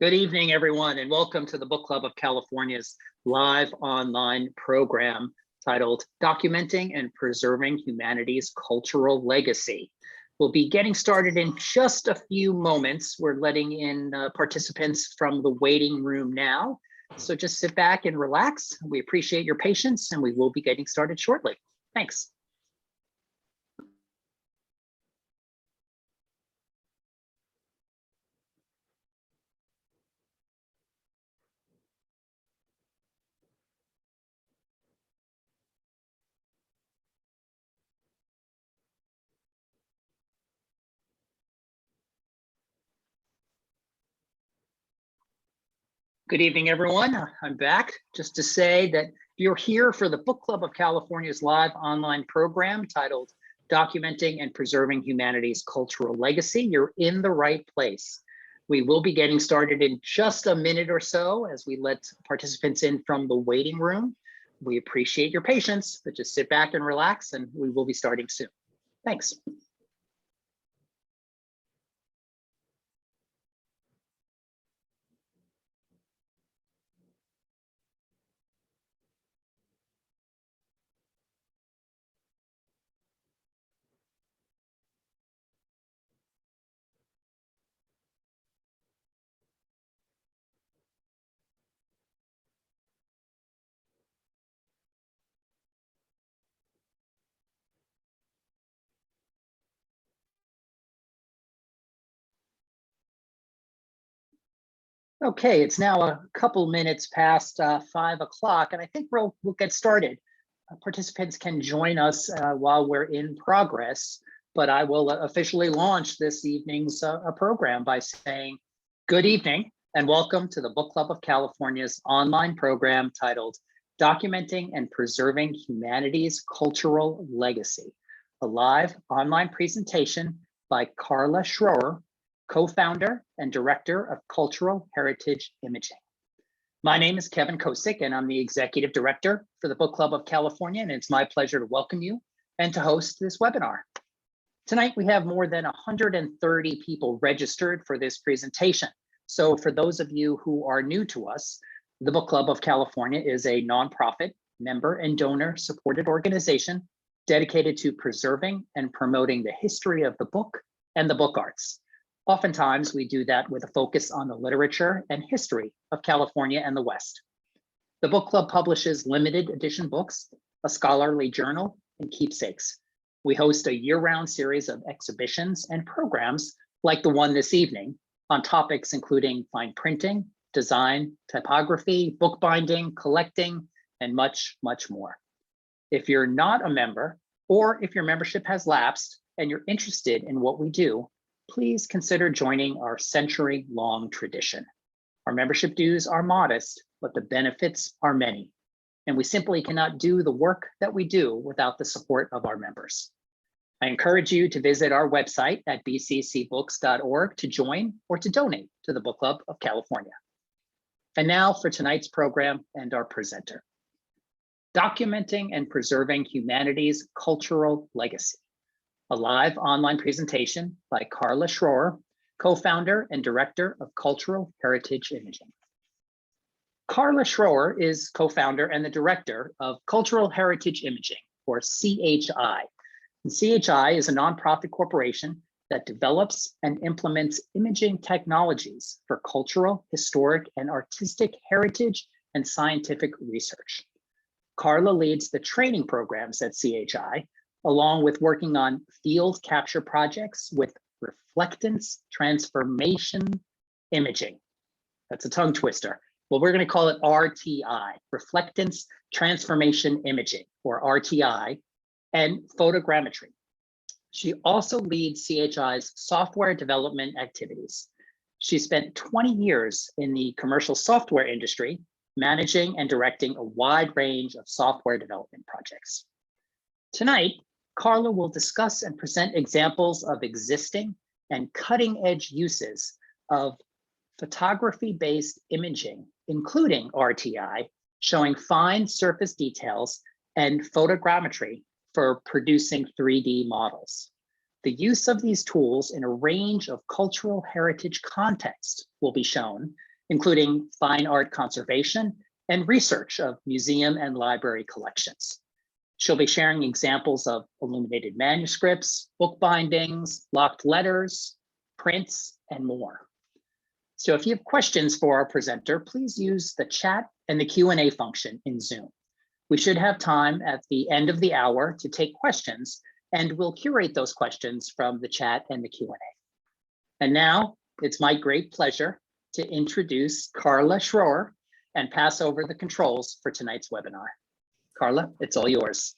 Good evening, everyone, and welcome to the Book Club of California's live online program titled Documenting and Preserving Humanity's Cultural Legacy. We'll be getting started in just a few moments. We're letting in participants from the waiting room now. So just sit back and relax. We appreciate your patience, and we will be getting started shortly. Thanks. Good evening, everyone. I'm back just to say that you're here for the Book Club of California's live online program titled Documenting and Preserving Humanity's Cultural Legacy. You're in the right place. We will be getting started in just a minute or so as we let participants in from the waiting room. We appreciate your patience, but just sit back and relax, and we will be starting soon. Thanks. Okay, it's now a couple minutes past 5 o'clock, and I think we'll get started. Participants can join us while we're in progress, but I will officially launch this evening's program by saying good evening and welcome to the Book Club of California's online program titled Documenting and Preserving Humanity's Cultural Legacy, a live online presentation by Carla Schroer, co-founder and director of Cultural Heritage Imaging. My name is Kevin Kosick, and I'm the executive director for the Book Club of California, and it's my pleasure to welcome you and to host this webinar. Tonight, we have more than 130 people registered for this presentation. So for those of you who are new to us, the Book Club of California is a nonprofit, member and donor supported organization dedicated to preserving and promoting the history of the book and the book arts. Oftentimes, we do that with a focus on the literature and history of California and the West. The book club publishes limited edition books, a scholarly journal, and keepsakes. We host a year-round series of exhibitions and programs like the one this evening on topics including fine printing, design, typography, bookbinding, collecting, and much, much more. If you're not a member, or if your membership has lapsed and you're interested in what we do, please consider joining our century-long tradition. Our membership dues are modest, but the benefits are many, and we simply cannot do the work that we do without the support of our members. I encourage you to visit our website at bccbooks.org to join or to donate to the Book Club of California. And now for tonight's program and our presenter. Documenting and Preserving Humanity's Cultural Legacy, a live online presentation by Carla Schroer, co-founder and director of Cultural Heritage Imaging. Carla Schroer is co-founder and the director of Cultural Heritage Imaging, or CHI. And CHI is a nonprofit corporation that develops and implements imaging technologies for cultural, historic, and artistic heritage and scientific research. Carla leads the training programs at CHI, along with working on field capture projects with Reflectance Transformation Imaging. That's a tongue twister. Well, we're going to call it RTI, Reflectance Transformation Imaging, or RTI, and Photogrammetry. She also leads CHI's software development activities. She spent 20 years in the commercial software industry, managing and directing a wide range of software development projects. Tonight, Carla will discuss and present examples of existing and cutting-edge uses of photography-based imaging, including RTI, showing fine surface details, and photogrammetry for producing 3D models. The use of these tools in a range of cultural heritage contexts will be shown, including fine art conservation and research of museum and library collections. She'll be sharing examples of illuminated manuscripts, book bindings, locked letters, prints, and more. So if you have questions for our presenter, please use the chat and the Q&A function in Zoom. We should have time at the end of the hour to take questions, and we'll curate those questions from the chat and the Q&A. And now it's my great pleasure to introduce Carla Schroer and pass over the controls for tonight's webinar. Carla, it's all yours.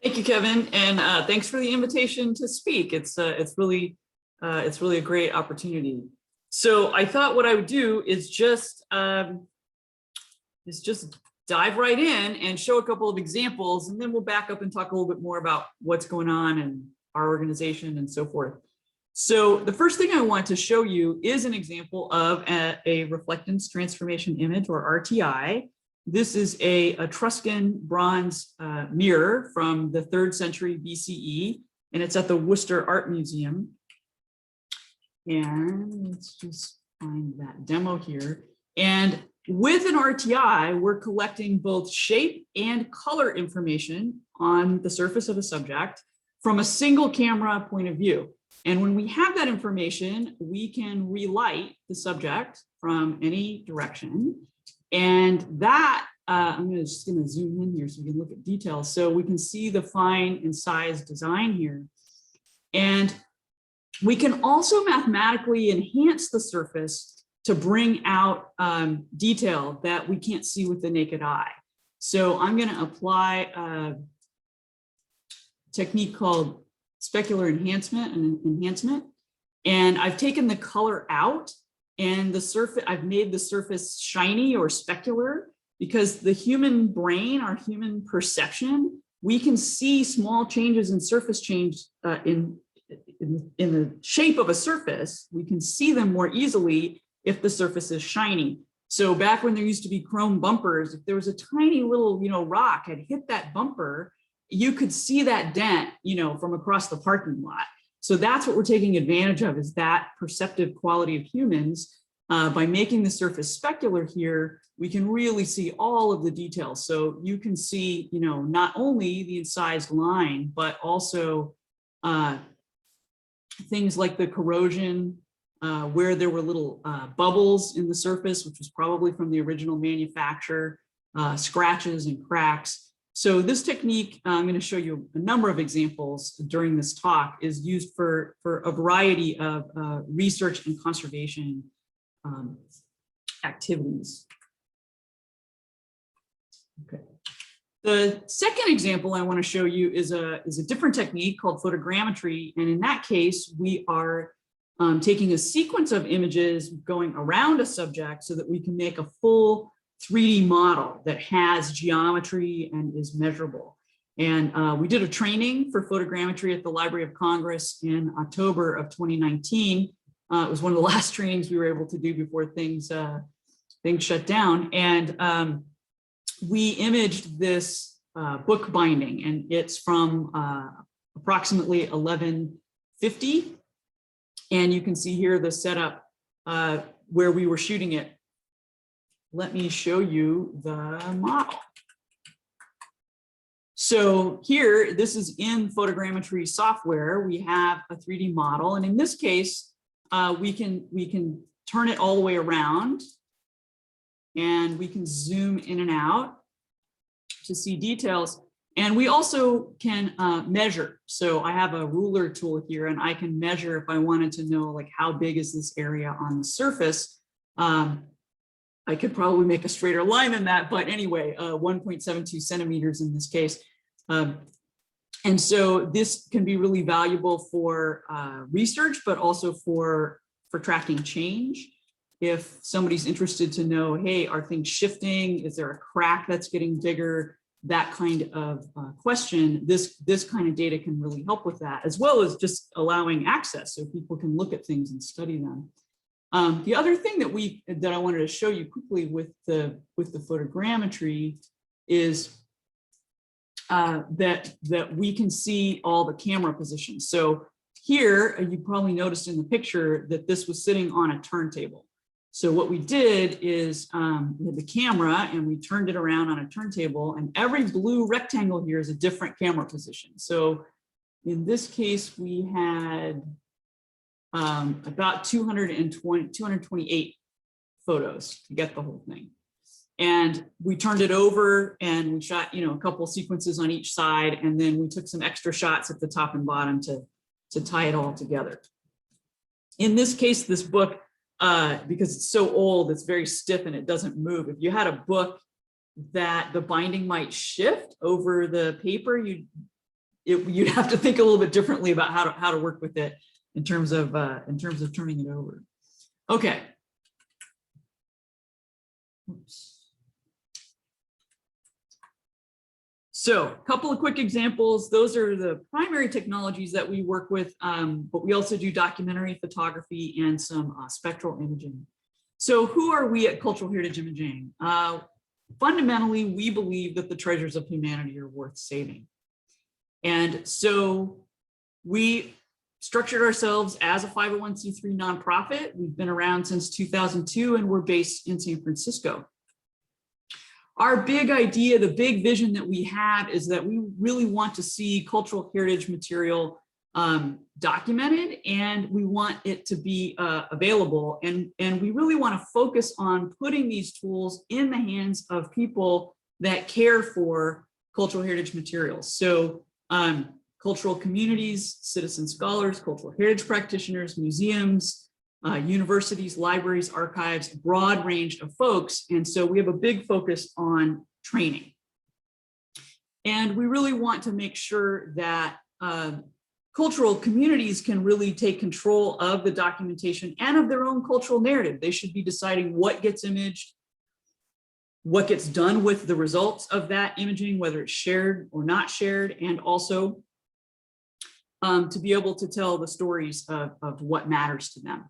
Thank you, Kevin, and thanks for the invitation to speak. It's really a great opportunity. So I thought what I would do is just dive right in and show a couple of examples, and then we'll back up and talk a little bit more about what's going on in our organization and so forth. So the first thing I want to show you is an example of a reflectance transformation image, or RTI. This is a Etruscan bronze mirror from the 3rd century BCE, and it's at the Worcester Art Museum. And let's just find that demo here. And with an RTI, we're collecting both shape and color information on the surface of a subject from a single camera point of view. And when we have that information, we can relight the subject from any direction. And that, I'm just going to zoom in here so we can look at details. So we can see the fine incised design here. And we can also mathematically enhance the surface to bring out detail that we can't see with the naked eye. So I'm going to apply a technique called specular enhancement. And I've taken the color out, and the surface, I've made the surface shiny or specular, because the human brain, our human perception, we can see small changes in surface change in the shape of a surface. We can see them more easily if the surface is shiny. So back when there used to be chrome bumpers, if there was a tiny little, rock had hit that bumper, you could see that dent, from across the parking lot. So that's what we're taking advantage of, is that perceptive quality of humans. By making the surface specular here, we can really see all of the details. So you can see, not only the incised line, but also things like the corrosion, where there were little bubbles in the surface, which was probably from the original manufacturer, scratches and cracks. So this technique, I'm going to show you a number of examples during this talk, is used for a variety of research and conservation activities. Okay. The second example I want to show you is a different technique called photogrammetry. And in that case, we are taking a sequence of images going around a subject so that we can make a full 3D model that has geometry and is measurable. And we did a training for photogrammetry at the Library of Congress in October of 2019. It was one of the last trainings we were able to do before things shut down. And we imaged this book binding, and it's from approximately 1150. And you can see here the setup where we were shooting it. Let me show you the model. So here, this is in photogrammetry software. We have a 3D model, and in this case, we can turn it all the way around, and we can zoom in and out to see details. And we also can measure. So I have a ruler tool here, and I can measure if I wanted to know, like, how big is this area on the surface. I could probably make a straighter line than that, but anyway, 1.72 centimeters in this case. And so this can be really valuable for research, but also for tracking change. If somebody's interested to know, hey, are things shifting? Is there a crack that's getting bigger? That kind of question, this kind of data can really help with that, as well as just allowing access so people can look at things and study them. The other thing that I wanted to show you quickly with the photogrammetry is that we can see all the camera positions. So here, you probably noticed in the picture that this was sitting on a turntable. So what we did is we had the camera and we turned it around on a turntable, and every blue rectangle here is a different camera position. So in this case, we had about 228 photos to get the whole thing. And we turned it over and we shot, a couple sequences on each side. And then we took some extra shots at the top and bottom to tie it all together. In this case, this book, because it's so old, it's very stiff and it doesn't move. If you had a book that the binding might shift over the paper, you'd have to think a little bit differently about how to work with it in terms of turning it over. Okay. Oops. So a couple of quick examples. Those are the primary technologies that we work with, but we also do documentary photography and some spectral imaging. So who are we at Cultural Heritage Imaging? Fundamentally, we believe that the treasures of humanity are worth saving. And so we structured ourselves as a 501c3 nonprofit. We've been around since 2002 and we're based in San Francisco. Our big idea, the big vision that we have is that we really want to see cultural heritage material documented, and we want it to be available. And we really want to focus on putting these tools in the hands of people that care for cultural heritage materials. So cultural communities, citizen scholars, cultural heritage practitioners, museums, universities, libraries, archives, a broad range of folks. And so we have a big focus on training. And we really want to make sure that cultural communities can really take control of the documentation and of their own cultural narrative. They should be deciding what gets imaged, what gets done with the results of that imaging, whether it's shared or not shared, and also to be able to tell the stories of what matters to them.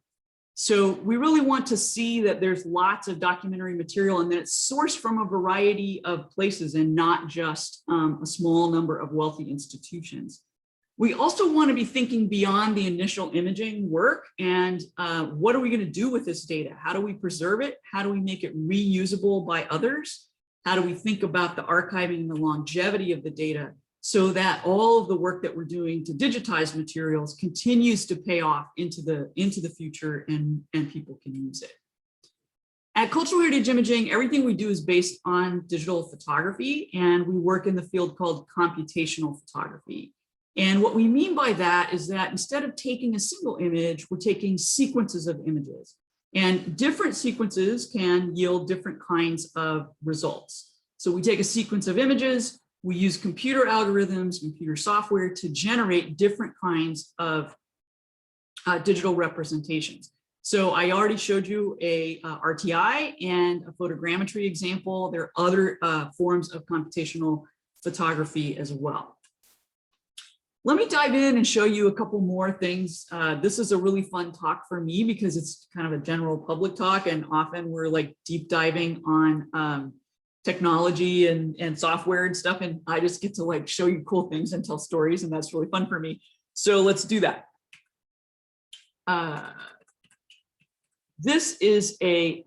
So we really want to see that there's lots of documentary material and that it's sourced from a variety of places and not just a small number of wealthy institutions. We also want to be thinking beyond the initial imaging work and what are we going to do with this data? How do we preserve it? How do we make it reusable by others? How do we think about the archiving and the longevity of the data so that all of the work that we're doing to digitize materials continues to pay off into the future and people can use it. At Cultural Heritage Imaging, everything we do is based on digital photography, and we work in the field called computational photography. And what we mean by that is that instead of taking a single image, we're taking sequences of images. And different sequences can yield different kinds of results. So we take a sequence of images, we use computer algorithms, computer software to generate different kinds of digital representations. So I already showed you a RTI and a photogrammetry example. There are other forms of computational photography as well. Let me dive in and show you a couple more things. This is a really fun talk for me because it's kind of a general public talk, and often we're like deep diving on technology and software and stuff, and I just get to like show you cool things and tell stories, and that's really fun for me. So let's do that. This is a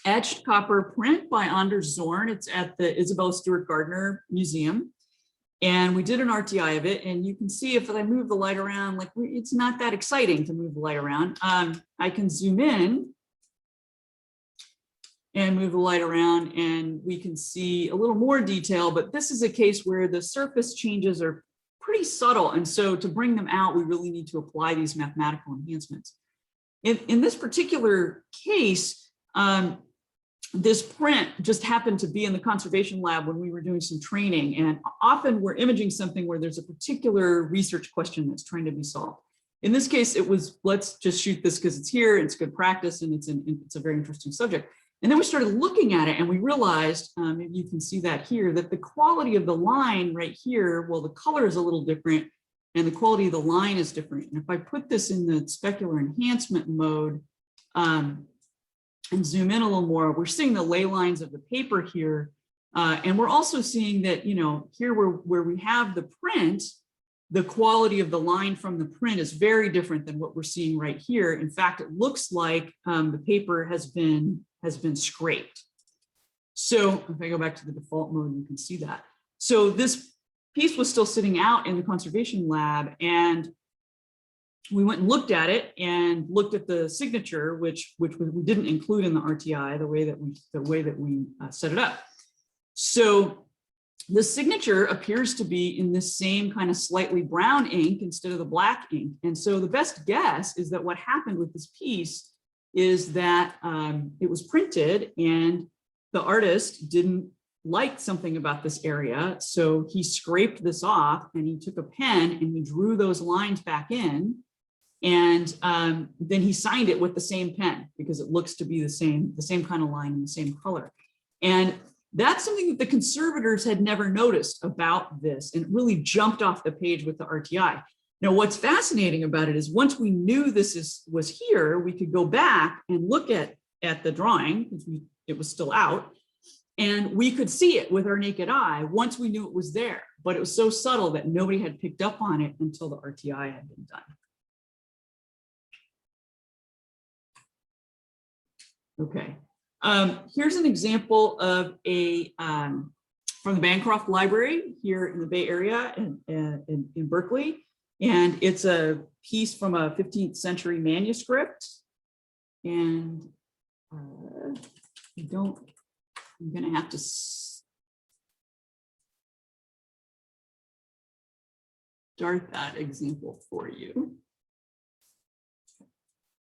etched copper print by Anders Zorn. It's at the Isabella Stewart Gardner Museum. And we did an RTI of it, and you can see if I move the light around, like it's not that exciting to move the light around. I can zoom in and move the light around, and we can see a little more detail, but this is a case where the surface changes are pretty subtle. And so to bring them out, we really need to apply these mathematical enhancements. In this particular case, this print just happened to be in the conservation lab when we were doing some training, and often we're imaging something where there's a particular research question that's trying to be solved. In this case, it was, let's just shoot this because it's here, it's good practice, and it's a very interesting subject. And then we started looking at it and we realized, maybe you can see that here, that the quality of the line right here, well, the color is a little different and the quality of the line is different. And if I put this in the specular enhancement mode and zoom in a little more, we're seeing the ley lines of the paper here. And we're also seeing that, here where we have the print, the quality of the line from the print is very different than what we're seeing right here. In fact, it looks like the paper has been scraped. So if I go back to the default mode, you can see that. So this piece was still sitting out in the conservation lab, and we went and looked at it and looked at the signature, which we didn't include in the RTI the way that we set it up. So the signature appears to be in this same kind of slightly brown ink instead of the black ink. And so the best guess is that what happened with this piece is that it was printed and the artist didn't like something about this area. So he scraped this off and he took a pen and he drew those lines back in. And then he signed it with the same pen because it looks to be the same kind of line and the same color. And that's something that the conservators had never noticed about this, and it really jumped off the page with the RTI. Now, what's fascinating about it is once we knew this was here, we could go back and look at the drawing, because it was still out, and we could see it with our naked eye once we knew it was there. But it was so subtle that nobody had picked up on it until the RTI had been done. Okay. Here's an example of from the Bancroft Library here in the Bay Area in Berkeley. And it's a piece from a 15th century manuscript. And I'm gonna have to start that example for you.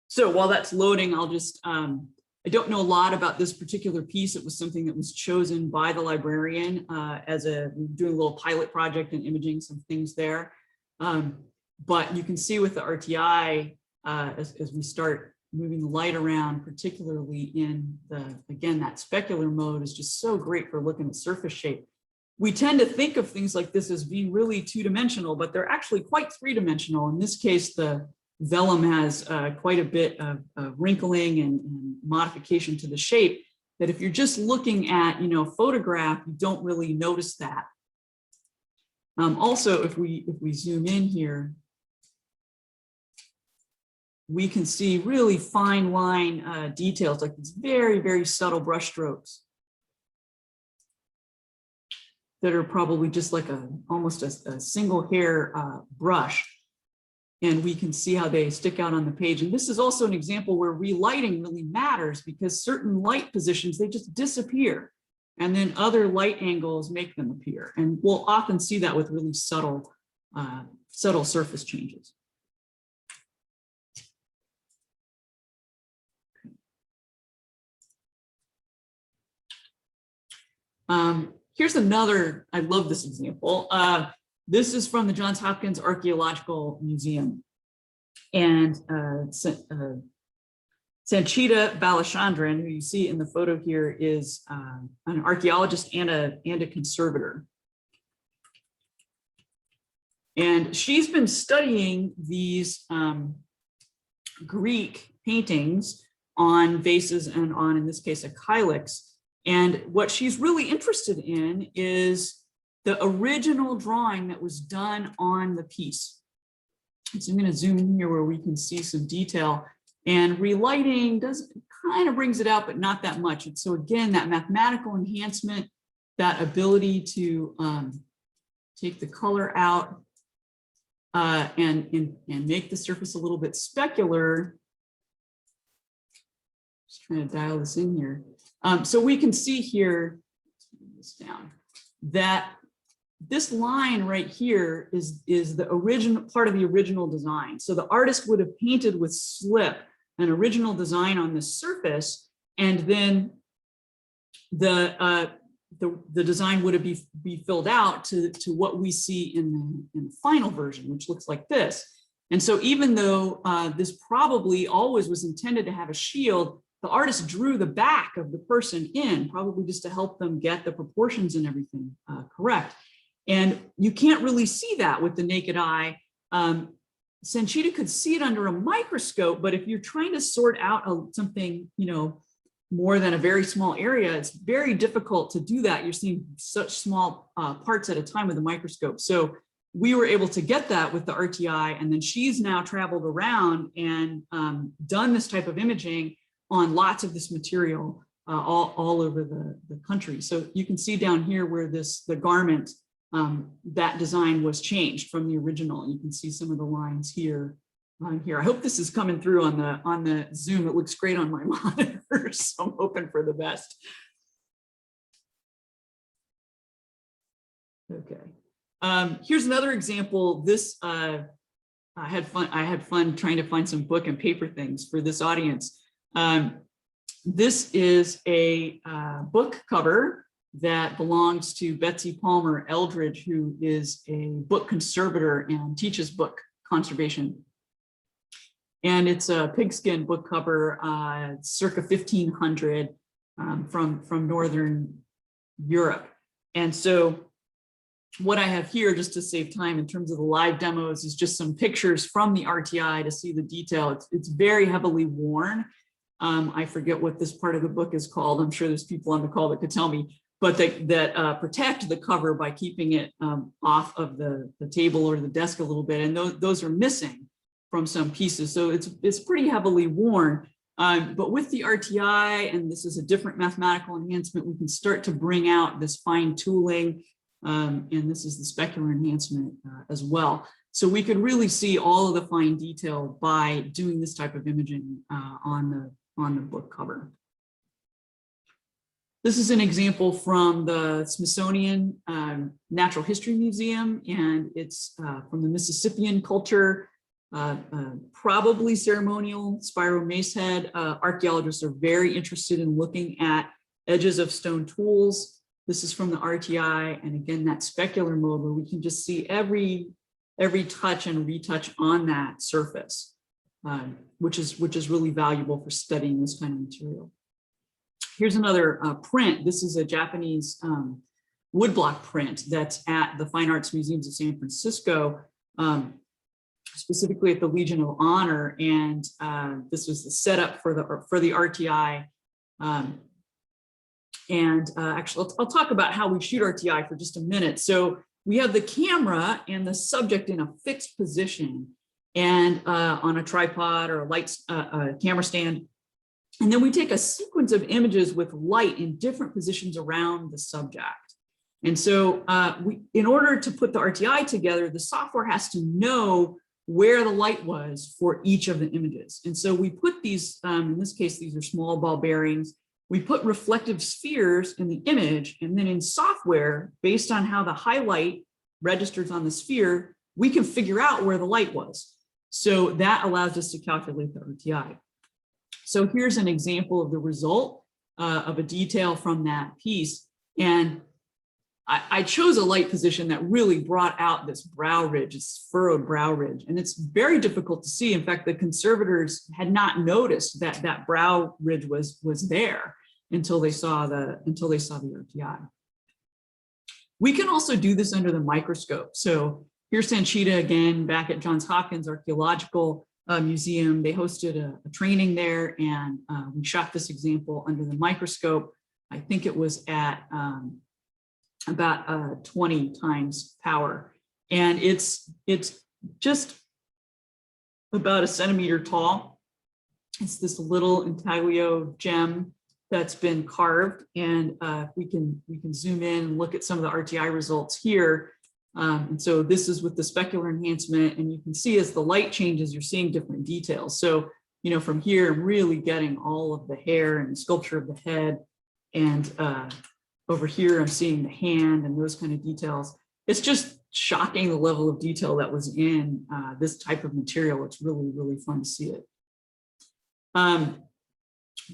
So while that's loading, I'll just, I don't know a lot about this particular piece. It was something that was chosen by the librarian doing a little pilot project and imaging some things there. But you can see with the RTI, as we start moving the light around, particularly in again, that specular mode is just so great for looking at surface shape. We tend to think of things like this as being really two-dimensional, but they're actually quite three-dimensional. In this case, the vellum has quite a bit of wrinkling and modification to the shape that if you're just looking at, a photograph, you don't really notice that. Also, if we zoom in here, we can see really fine line details, like these very, very subtle brush strokes that are probably just like almost a single hair brush. And we can see how they stick out on the page. And this is also an example where relighting really matters, because certain light positions, they just disappear. And then other light angles make them appear. And we'll often see that with really subtle surface changes. Here's another, I love this example. This is from the Johns Hopkins Archaeological Museum. And Sanchita Balachandran, who you see in the photo here, is an archaeologist and a conservator. And she's been studying these Greek paintings on vases and on, in this case, acrylics. And what she's really interested in is the original drawing that was done on the piece. So I'm going to zoom in here where we can see some detail. And relighting kind of brings it out, but not that much. And so again, that mathematical enhancement, that ability to take the color out and make the surface a little bit specular. Just trying to dial this in here. So we can see here, let's move this down, that this line right here is the original part of the original design. So the artist would have painted with slip an original design on this surface, and then the design would have be filled out to what we see in the final version, which looks like this. And so even though this probably always was intended to have a shield, the artist drew the back of the person in, probably just to help them get the proportions and everything correct. And you can't really see that with the naked eye. Sanchita could see it under a microscope, but if you're trying to sort out something, more than a very small area, it's very difficult to do that. You're seeing such small parts at a time with a microscope. So we were able to get that with the RTI, and then she's now traveled around and done this type of imaging on lots of this material all over the country. So you can see down here where the garment, that design was changed from the original. You can see some of the lines here. I hope this is coming through on the Zoom. It looks great on my monitor, so I'm hoping for the best. Okay. Here's another example. This I had fun trying to find some book and paper things for this audience. This is a book cover that belongs to Betsy Palmer Eldridge, who is a book conservator and teaches book conservation. And it's a pigskin book cover, circa 1500, from Northern Europe. And so what I have here, just to save time in terms of the live demos, is just some pictures from the RTI to see the detail. It's very heavily worn. I forget what this part of the book is called. I'm sure there's people on the call that could tell me, but that protect the cover by keeping it off of the table or the desk a little bit. And those are missing from some pieces. So it's pretty heavily worn. But with the RTI, and this is a different mathematical enhancement, we can start to bring out this fine tooling. And this is the specular enhancement as well. So we could really see all of the fine detail by doing this type of imaging on the book cover. This is an example from the Smithsonian Natural History Museum, and it's from the Mississippian culture, probably ceremonial spiral mace head. Archaeologists are very interested in looking at edges of stone tools. This is from the RTI, and again, that specular mode where we can just see every touch and retouch on that surface, which is really valuable for studying this kind of material. Here's another print. This is a Japanese woodblock print that's at the Fine Arts Museums of San Francisco, specifically at the Legion of Honor. And this was the setup for the RTI. Actually, I'll talk about how we shoot RTI for just a minute. So we have the camera and the subject in a fixed position and on a tripod or a camera stand. And then we take a sequence of images with light in different positions around the subject. And so in order to put the RTI together, the software has to know where the light was for each of the images. And so we put these, in this case, these are small ball bearings. We put reflective spheres in the image, and then in software, based on how the highlight registers on the sphere, we can figure out where the light was. So that allows us to calculate the RTI. So here's an example of the result of a detail from that piece. And I chose a light position that really brought out this brow ridge, this furrowed brow ridge. And it's very difficult to see. In fact, the conservators had not noticed that that brow ridge was there until they saw the RTI. We can also do this under the microscope. So here's Sanchita again, back at Johns Hopkins Archaeological Museum. They hosted a training there, and we shot this example under the microscope. I think it was at about 20 times power. And it's just about a centimeter tall. It's this little intaglio gem that's been carved. And we can zoom in and look at some of the RTI results here. And so this is with the specular enhancement, and you can see as the light changes, you're seeing different details. So, you know, from here, I'm really getting all of the hair and the sculpture of the head. And over here, I'm seeing the hand and those kind of details. It's just shocking the level of detail that was in this type of material. It's really, really fun to see it.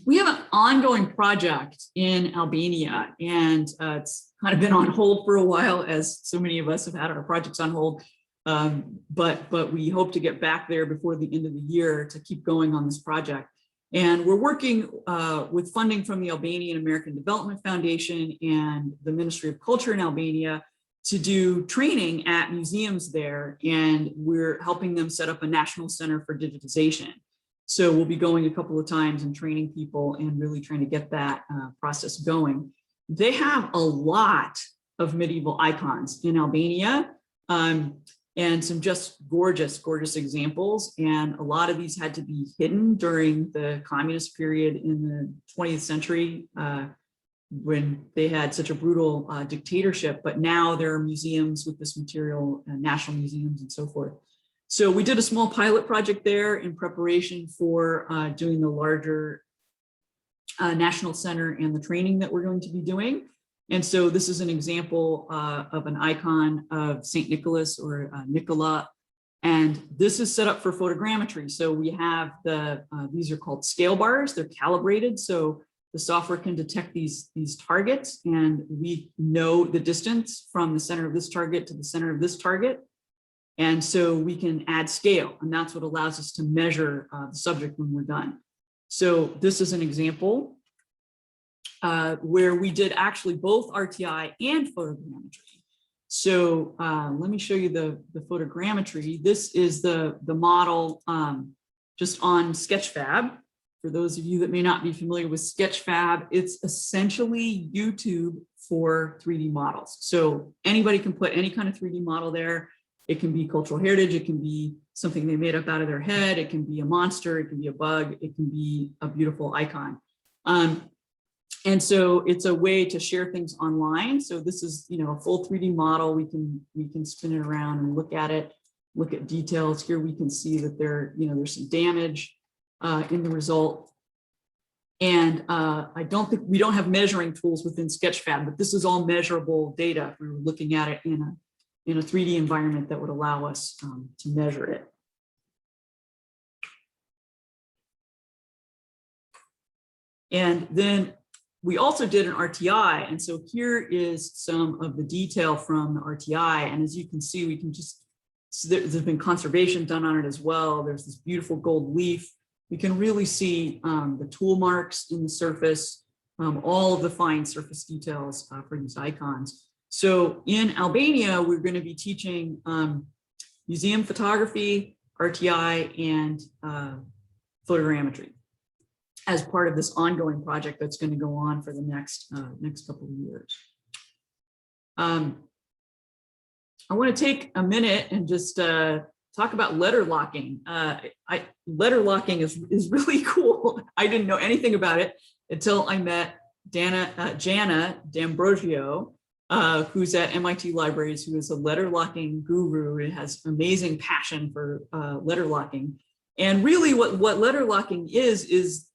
We have an ongoing project in Albania, and it's kind of been on hold for a while, as so many of us have had our projects on hold. But we hope to get back there before the end of the year to keep going on this project. And we're working with funding from the Albanian American Development Foundation and the Ministry of Culture in Albania to do training at museums there. And we're helping them set up a national center for digitization. So we'll be going a couple of times and training people and really trying to get that process going. They have a lot of medieval icons in Albania. and some just gorgeous, gorgeous examples. And a lot of these had to be hidden during the communist period in the 20th century when they had such a brutal dictatorship. But now there are museums with this material, national museums and so forth. So we did a small pilot project there in preparation for doing the larger National Center and the training that we're going to be doing. And so this is an example of an icon of St. Nicholas or Nicola. And this is set up for photogrammetry. So we have these are called scale bars. They're calibrated. So the software can detect these targets, and we know the distance from the center of this target to the center of this target. And so we can add scale, and that's what allows us to measure the subject when we're done. So this is an example where we did actually both RTI and photogrammetry. So let me show you the photogrammetry. This is the model just on Sketchfab. For those of you that may not be familiar with Sketchfab, it's essentially YouTube for 3D models. So anybody can put any kind of 3D model there. It can be cultural heritage. It can be something they made up out of their head. It can be a monster. It can be a bug. It can be a beautiful icon. And so it's a way to share things online. So this is, a full 3D model. We can spin it around and look at it, look at details. Here we can see that there's some damage in the result. And we don't have measuring tools within Sketchfab, but this is all measurable data. We were looking at it in a 3D environment that would allow us to measure it. And then we also did an RTI. And so here is some of the detail from the RTI. And as you can see, there's been conservation done on it as well. There's this beautiful gold leaf. We can really see the tool marks in the surface, all of the fine surface details for these icons. So in Albania, we're going to be teaching museum photography, RTI, and photogrammetry as part of this ongoing project that's going to go on for the next couple of years. I want to take a minute and just talk about letter locking. Letter locking is really cool. I didn't know anything about it until I met Jana D'Ambrosio, who's at MIT Libraries, who is a letter locking guru and has amazing passion for letter locking. And really what letter locking is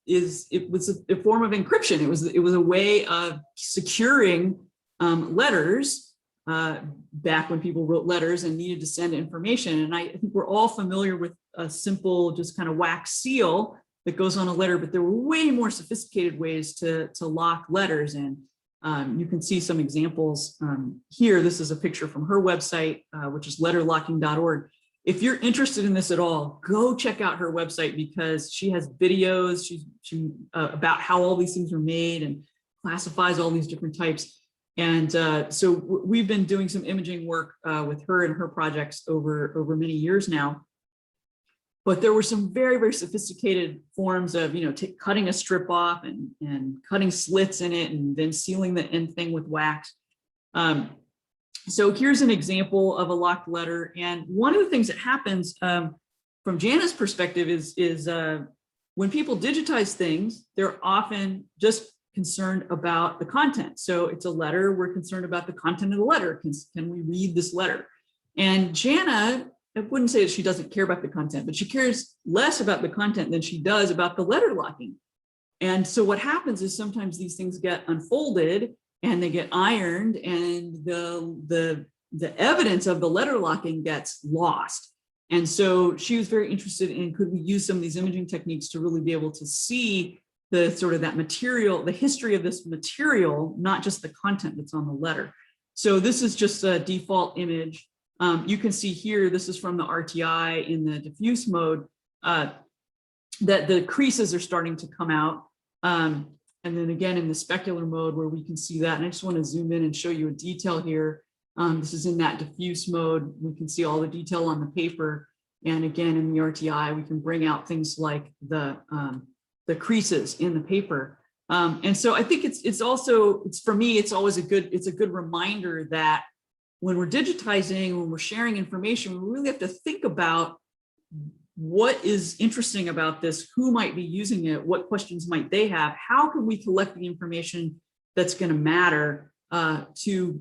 it was a form of encryption. It was a way of securing letters back when people wrote letters and needed to send information. And I think we're all familiar with a simple, just kind of wax seal that goes on a letter, but there were way more sophisticated ways to lock letters. And you can see some examples here. This is a picture from her website, which is letterlocking.org. If you're interested in this at all, go check out her website because she has videos about how all these things are made and classifies all these different types. And so we've been doing some imaging work with her and her projects over many years now. But there were some very, very sophisticated forms of, cutting a strip off and cutting slits in it and then sealing the end thing with wax. So here's an example of a locked letter. And one of the things that happens from Jana's perspective is when people digitize things, they're often just concerned about the content. So it's a letter, we're concerned about the content of the letter. Can we read this letter? And Jana, I wouldn't say that she doesn't care about the content, but she cares less about the content than she does about the letter locking. And so what happens is sometimes these things get unfolded and they get ironed, and the evidence of the letter locking gets lost. And so she was very interested in, could we use some of these imaging techniques to really be able to see the sort of that material, the history of this material, not just the content that's on the letter. So this is just a default image. You can see here, this is from the RTI in the diffuse mode, that the creases are starting to come out. And then again, in the specular mode where we can see that, and I just want to zoom in and show you a detail here. This is in that diffuse mode. We can see all the detail on the paper. And again, in the RTI, we can bring out things like the creases in the paper. And so I think it's for me, it's always a good reminder that when we're digitizing, when we're sharing information, we really have to think about what is interesting about this, who might be using it, what questions might they have, how can we collect the information that's going to matter to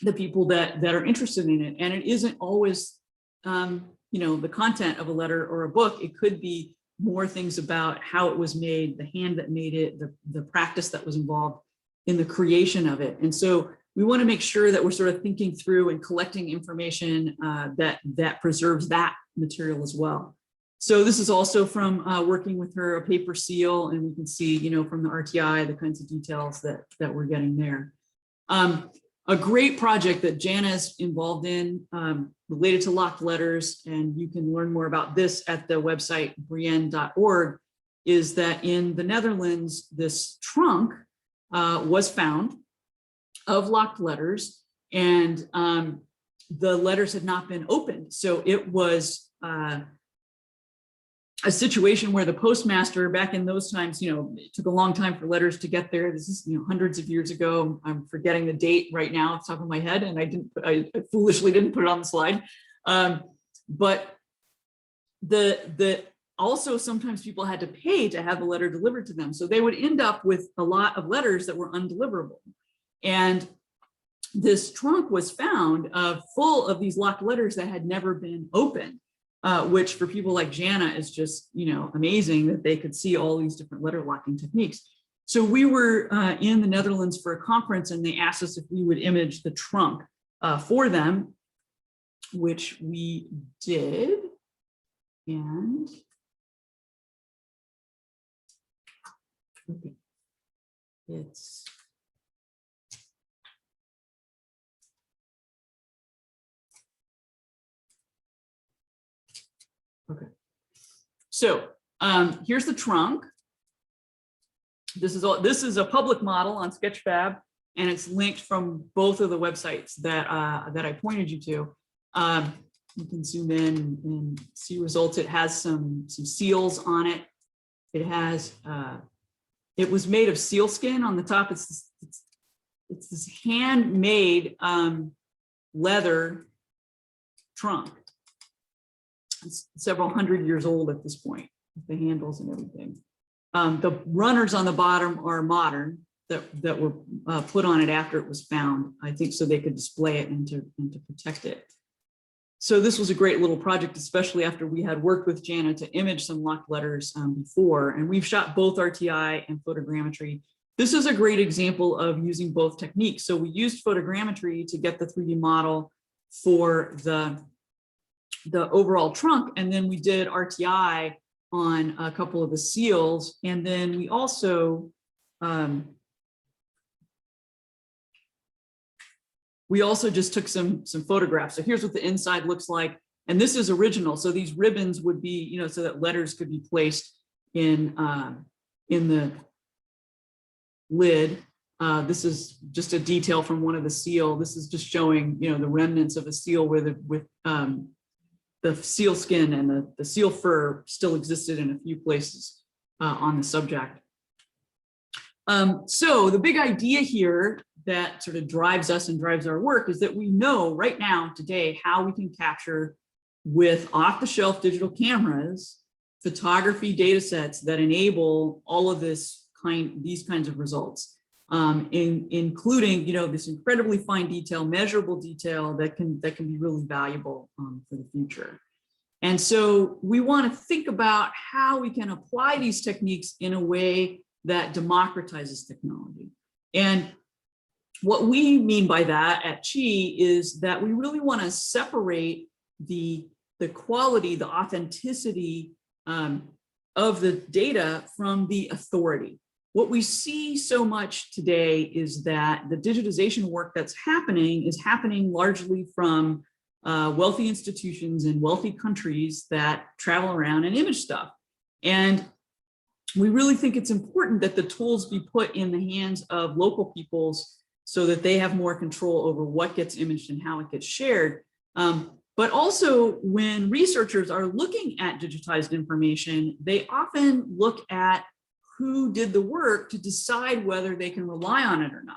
the people that are interested in it. And it isn't always, the content of a letter or a book. It could be more things about how it was made, the hand that made it, the practice that was involved in the creation of it. And so we want to make sure that we're sort of thinking through and collecting information that preserves that material as well. So this is also from working with her, a paper seal, and we can see, from the RTI, the kinds of details that we're getting there. A great project that Jana is involved in related to locked letters, and you can learn more about this at the website brienne.org, is that in the Netherlands, this trunk was found of locked letters, and the letters had not been opened. So it was a situation where the postmaster back in those times, it took a long time for letters to get there. This is, hundreds of years ago. I'm forgetting the date right now off the top of my head, and I foolishly didn't put it on the slide. But also sometimes people had to pay to have the letter delivered to them. So they would end up with a lot of letters that were undeliverable. And this trunk was found full of these locked letters that had never been opened. Which for people like Jana is just, amazing that they could see all these different letter locking techniques. So we were in the Netherlands for a conference, and they asked us if we would image the trunk for them, which we did. And okay. It's okay. So here's the trunk. This is a public model on Sketchfab, and it's linked from both of the websites that I pointed you to. You can zoom in and see results. It has some seals on it. It has it was made of sealskin on the top. It's this handmade leather trunk. It's several hundred years old at this point, with the handles and everything. The runners on the bottom are modern, that were put on it after it was found, I think, so they could display it and to protect it. So this was a great little project, especially after we had worked with Jana to image some locked letters before, and we've shot both RTI and photogrammetry. This is a great example of using both techniques. So we used photogrammetry to get the 3D model for the overall trunk, and then we did RTI on a couple of the seals, and then we also just took some photographs. So here's what the inside looks like, and this is original. So these ribbons would be, so that letters could be placed in the lid. This is just a detail from one of the seal. This is just showing, the remnants of a seal with the seal skin and the seal fur still existed in a few places on the subject. So the big idea here that sort of drives us and drives our work is that we know right now today how we can capture with off-the-shelf digital cameras photography data sets that enable all of these kinds of results, including this incredibly fine detail, measurable detail that can be really valuable for the future. And so we want to think about how we can apply these techniques in a way that democratizes technology. And what we mean by that at Chi is that we really want to separate the quality, the authenticity of the data from the authority. What we see so much today is that the digitization work that's happening is happening largely from wealthy institutions in wealthy countries that travel around and image stuff. And we really think it's important that the tools be put in the hands of local peoples so that they have more control over what gets imaged and how it gets shared. But also when researchers are looking at digitized information, they often look at who did the work to decide whether they can rely on it or not.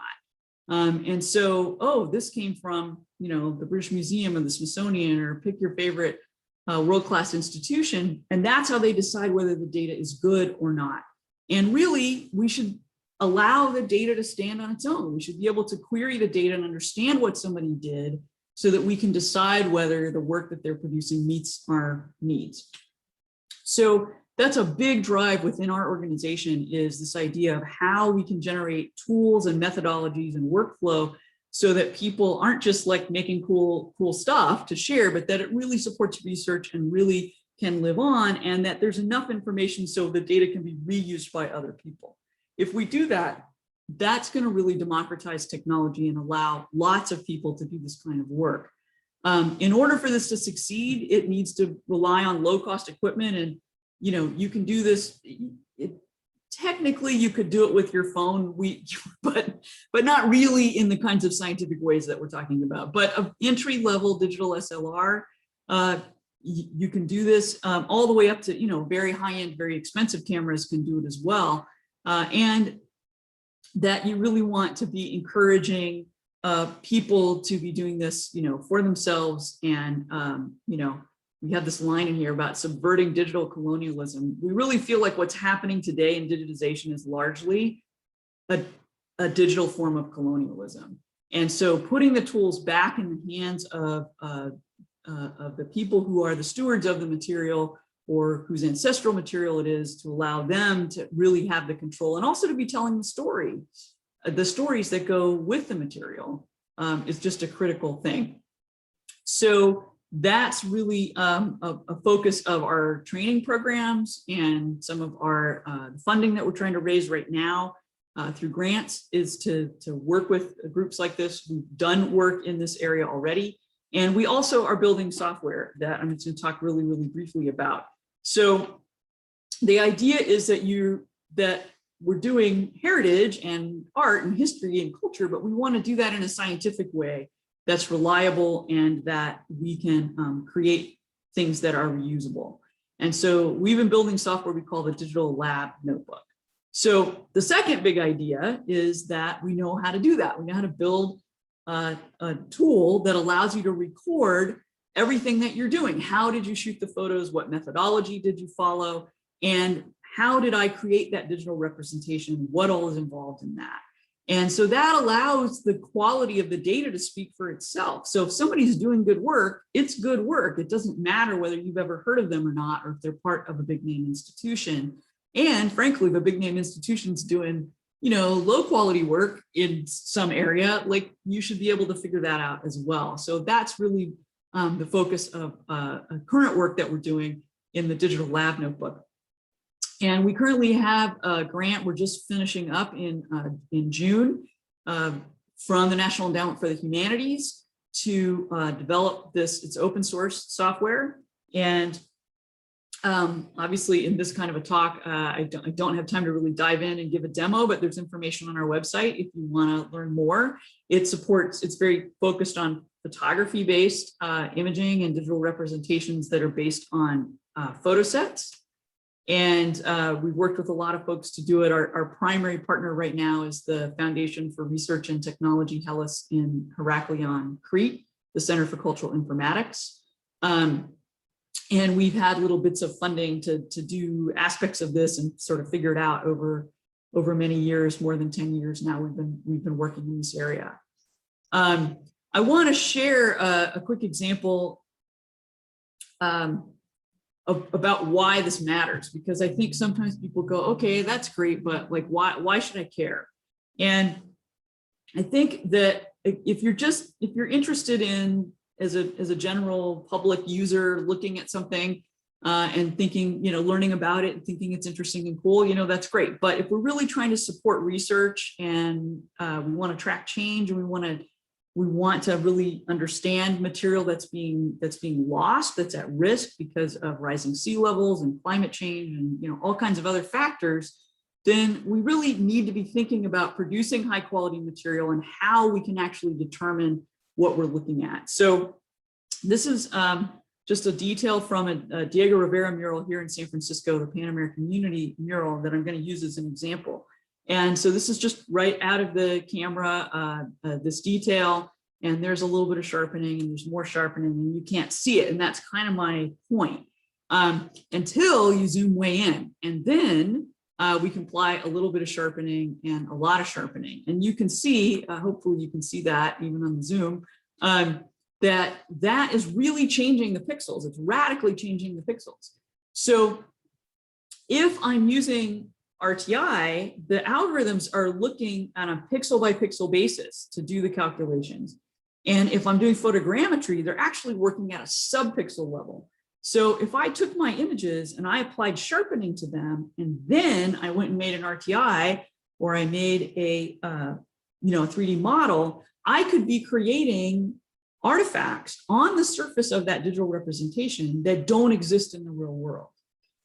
And so, oh, this came from, you know, the British Museum or the Smithsonian, or pick your favorite world-class institution. And that's how they decide whether the data is good or not. And really, we should allow the data to stand on its own. We should be able to query the data and understand what somebody did so that we can decide whether the work that they're producing meets our needs. So that's a big drive within our organization, is this idea of how we can generate tools and methodologies and workflow so that people aren't just like making cool stuff to share, but that it really supports research and really can live on, and that there's enough information so the data can be reused by other people. If we do that, that's going to really democratize technology and allow lots of people to do this kind of work. In order for this to succeed, it needs to rely on low-cost equipment, and you know, you can do this. Technically, you could do it with your phone, but not really in the kinds of scientific ways that we're talking about. But an entry-level digital SLR, you can do this all the way up to, you know, very high-end, very expensive cameras can do it as well. And that you really want to be encouraging people to be doing this, you know, for themselves. And, you know, we have this line in here about subverting digital colonialism. We really feel like what's happening today in digitization is largely a digital form of colonialism. And so putting the tools back in the hands of the people who are the stewards of the material, or whose ancestral material it is, to allow them to really have the control, and also to be telling the stories that go with the material, is just a critical thing. So that's really a focus of our training programs, and some of our funding that we're trying to raise right now through grants is to work with groups like this. We've done work in this area already. And we also are building software that I'm just going to talk really, really briefly about. So the idea is that we're doing heritage and art and history and culture, but we want to do that in a scientific way that's reliable, and that we can create things that are reusable. And so we've been building software we call the Digital Lab Notebook. So the second big idea is that we know how to do that. We know how to build a tool that allows you to record everything that you're doing. How did you shoot the photos? What methodology did you follow? And how did I create that digital representation? What all is involved in that? And so that allows the quality of the data to speak for itself. So if somebody's doing good work, it's good work. It doesn't matter whether you've ever heard of them or not, or if they're part of a big name institution. And frankly, the big name institution's doing, you know, low quality work in some area, like you should be able to figure that out as well. So that's really the focus of current work that we're doing in the Digital Lab Notebook. And we currently have a grant we're just finishing up in June from the National Endowment for the Humanities to develop this. It's open source software. And obviously in this kind of a talk, I don't have time to really dive in and give a demo, but there's information on our website if you want to learn more. It's very focused on photography-based imaging and digital representations that are based on photo sets. And we've worked with a lot of folks to do it. Our primary partner right now is the Foundation for Research and Technology, Hellas, in Heraklion, Crete, the Center for Cultural Informatics. And we've had little bits of funding to do aspects of this and sort of figure it out over many years, more than 10 years now. We've been working in this area. I want to share a quick example about why this matters, because I think sometimes people go, okay, that's great, but like, why should I care? And I think that if you're interested in, as a general public user, looking at something and thinking, learning about it and thinking it's interesting and cool, that's great. But if we're really trying to support research and we want to track change, and we want to really understand material that's being lost, that's at risk because of rising sea levels and climate change and all kinds of other factors, then we really need to be thinking about producing high quality material and how we can actually determine what we're looking at. So this is just a detail from a Diego Rivera mural here in San Francisco, the Pan American Unity mural, that I'm going to use as an example. And so this is just right out of the camera, this detail, and there's a little bit of sharpening and there's more sharpening and you can't see it. And that's kind of my point, until you zoom way in. And then we can apply a little bit of sharpening and a lot of sharpening. And you can see, hopefully you can see that even on the zoom, that is really changing the pixels. It's radically changing the pixels. So if I'm using RTI, the algorithms are looking on a pixel by pixel basis to do the calculations. And if I'm doing photogrammetry, they're actually working at a subpixel level. So if I took my images and I applied sharpening to them, and then I went and made an RTI, or I made a 3D model, I could be creating artifacts on the surface of that digital representation that don't exist in the real world.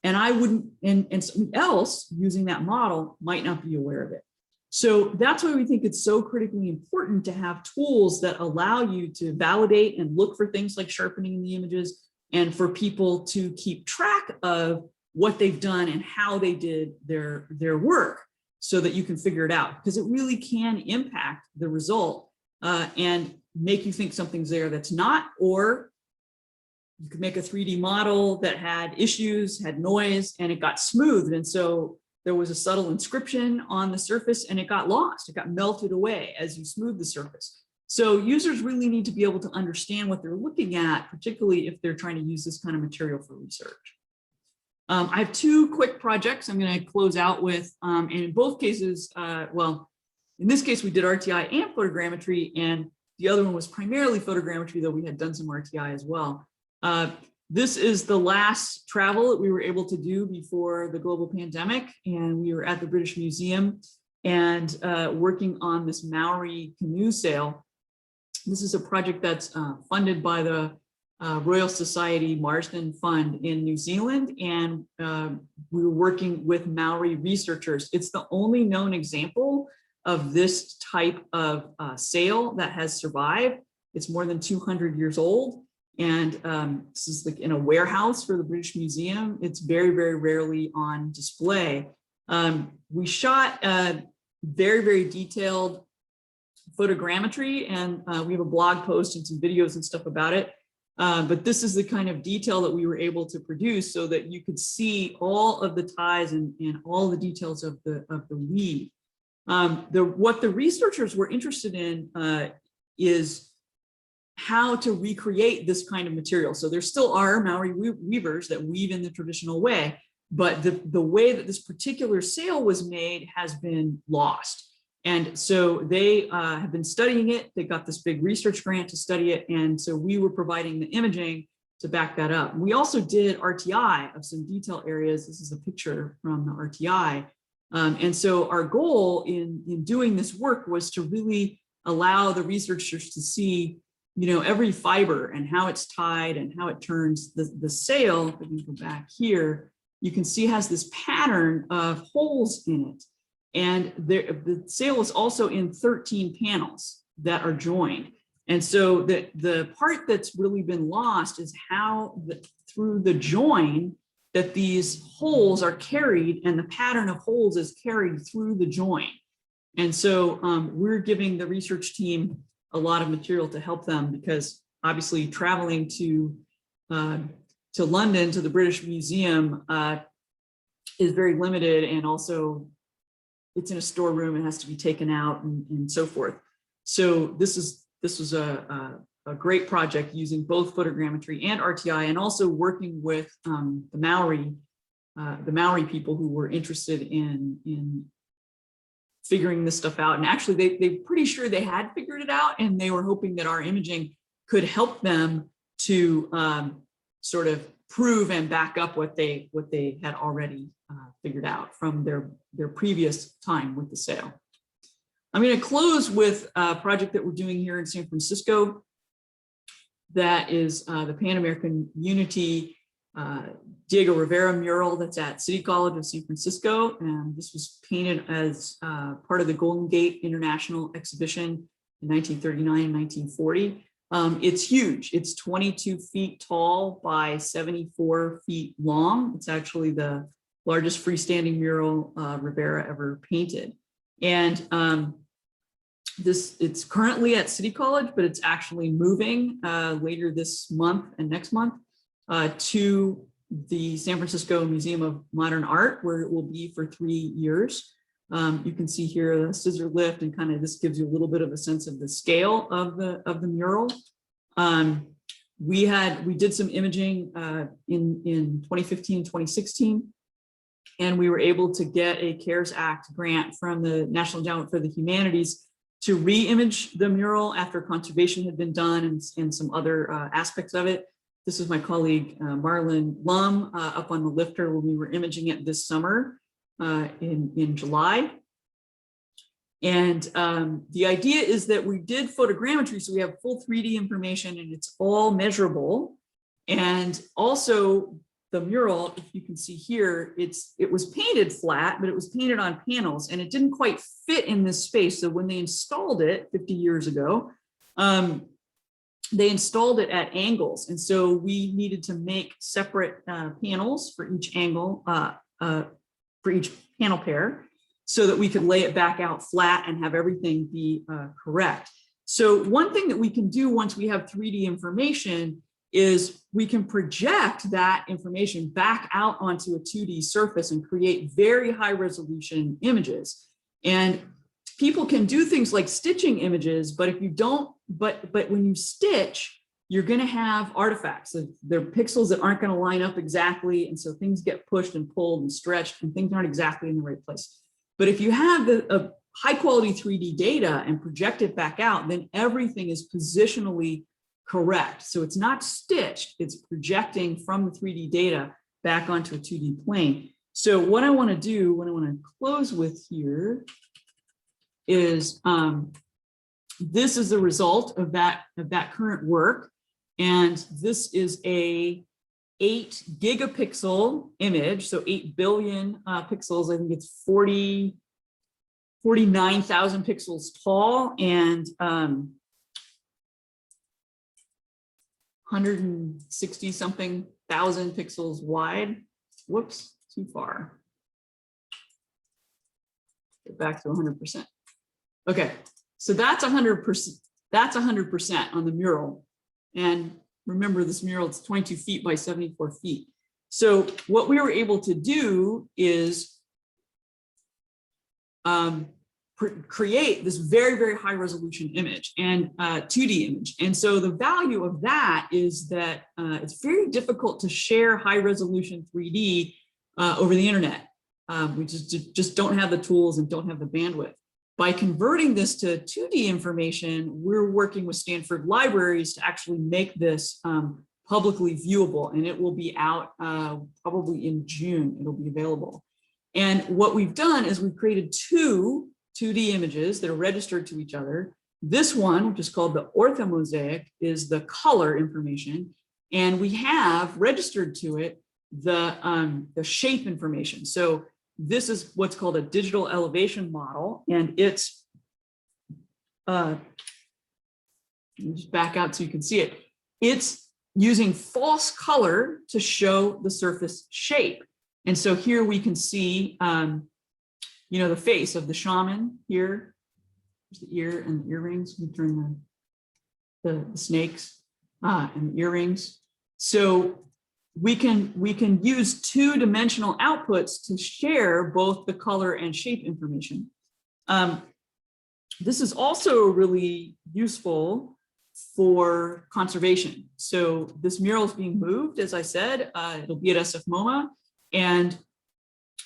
And I wouldn't, and someone else using that model might not be aware of it. So that's why we think it's so critically important to have tools that allow you to validate and look for things like sharpening in the images, and for people to keep track of what they've done and how they did their work, so that you can figure it out, because it really can impact the result and make you think something's there that's not. Or you could make a 3D model that had issues, had noise, and it got smoothed. And so there was a subtle inscription on the surface and it got lost. It got melted away as you smooth the surface. So users really need to be able to understand what they're looking at, particularly if they're trying to use this kind of material for research. I have two quick projects I'm going to close out with. And in both cases, well, in this case, we did RTI and photogrammetry, and the other one was primarily photogrammetry, though we had done some RTI as well. This is the last travel that we were able to do before the global pandemic, and we were at the British Museum and working on this Maori canoe sail. This is a project that's funded by the Royal Society Marsden Fund in New Zealand, and we were working with Maori researchers. It's the only known example of this type of sail that has survived. It's more than 200 years old. And this is like in a warehouse for the British Museum. It's very, very rarely on display. We shot very, very detailed photogrammetry, and we have a blog post and some videos and stuff about it. But this is the kind of detail that we were able to produce, so that you could see all of the ties and all the details of the weave. What the researchers were interested in is how to recreate this kind of material. So there still are Maori weavers that weave in the traditional way, but the way that this particular sail was made has been lost. And so they have been studying it. They got this big research grant to study it. And so we were providing the imaging to back that up. We also did RTI of some detail areas. This is a picture from the RTI. And so our goal in doing this work was to really allow the researchers to see, every fiber and how it's tied and how it turns. The sail, if we go back here, you can see has this pattern of holes in it. And the sail is also in 13 panels that are joined. And so the part that's really been lost is how through the join that these holes are carried, and the pattern of holes is carried through the join. And so we're giving the research team a lot of material to help them, because obviously traveling to London, to the British Museum, is very limited, and also it's in a storeroom, it has to be taken out and so forth. So this was a great project using both photogrammetry and RTI, and also working with the Maori people who were interested in figuring this stuff out. And actually they're pretty sure they had figured it out, and they were hoping that our imaging could help them to sort of prove and back up what they had already figured out from their previous time with the sail. I'm going to close with a project that we're doing here in San Francisco. That is the Pan American Unity Diego Rivera mural that's at City College of San Francisco. And this was painted as part of the Golden Gate International Exhibition in 1939 and 1940. It's huge. It's 22 feet tall by 74 feet long. It's actually the largest freestanding mural Rivera ever painted. And it's currently at City College, but it's actually moving later this month and next month to the San Francisco Museum of Modern Art, where it will be for 3 years. You can see here a scissor lift, and kind of this gives you a little bit of a sense of the scale of the mural. We did some imaging in 2015, 2016, and we were able to get a CARES Act grant from the National Endowment for the Humanities to re-image the mural after conservation had been done and some other aspects of it. This is my colleague Marlon Lum up on the lifter when we were imaging it this summer in July. And the idea is that we did photogrammetry, so we have full 3D information and it's all measurable. And also the mural, if you can see here, it was painted flat, but it was painted on panels and it didn't quite fit in this space. So when they installed it 50 years ago, they installed it at angles. And so we needed to make separate panels for each angle, for each panel pair, so that we could lay it back out flat and have everything be correct. So one thing that we can do once we have 3D information is we can project that information back out onto a 2D surface and create very high resolution images. And people can do things like stitching images, but if you don't, but when you stitch, you're going to have artifacts. They're pixels that aren't going to line up exactly. And so things get pushed and pulled and stretched and things aren't exactly in the right place. But if you have a high quality 3D data and project it back out, then everything is positionally correct. So it's not stitched, it's projecting from the 3D data back onto a 2D plane. So what I want to do, what I want to close with here is this is the result of that current work. And this is a 8 gigapixel image, so 8 billion pixels. I think it's 49,000 pixels tall and 160 something thousand pixels wide. Whoops, too far. Get back to 100%. Okay, so that's 100%. That's 100% on the mural. And remember, this mural is 22 feet by 74 feet. So what we were able to do is create this very, very high resolution image and 2D image. And so the value of that is that it's very difficult to share high resolution 3D over the internet. We just don't have the tools and don't have the bandwidth. By converting this to 2D information, we're working with Stanford libraries to actually make this publicly viewable, and it will be out probably in June. It'll be available. And what we've done is we've created 2 2D images that are registered to each other. This one, which is called the orthomosaic, is the color information, and we have registered to it the shape information. So this is what's called a digital elevation model, and it's just back out so you can see it. It's using false color to show the surface shape. And so here we can see, you know, the face of the shaman here. There's the ear and the earrings. We turn the snakes and the earrings. So we can use 2-dimensional outputs to share both the color and shape information. This is also really useful for conservation. So this mural is being moved, as I said, it'll be at SF MoMA. And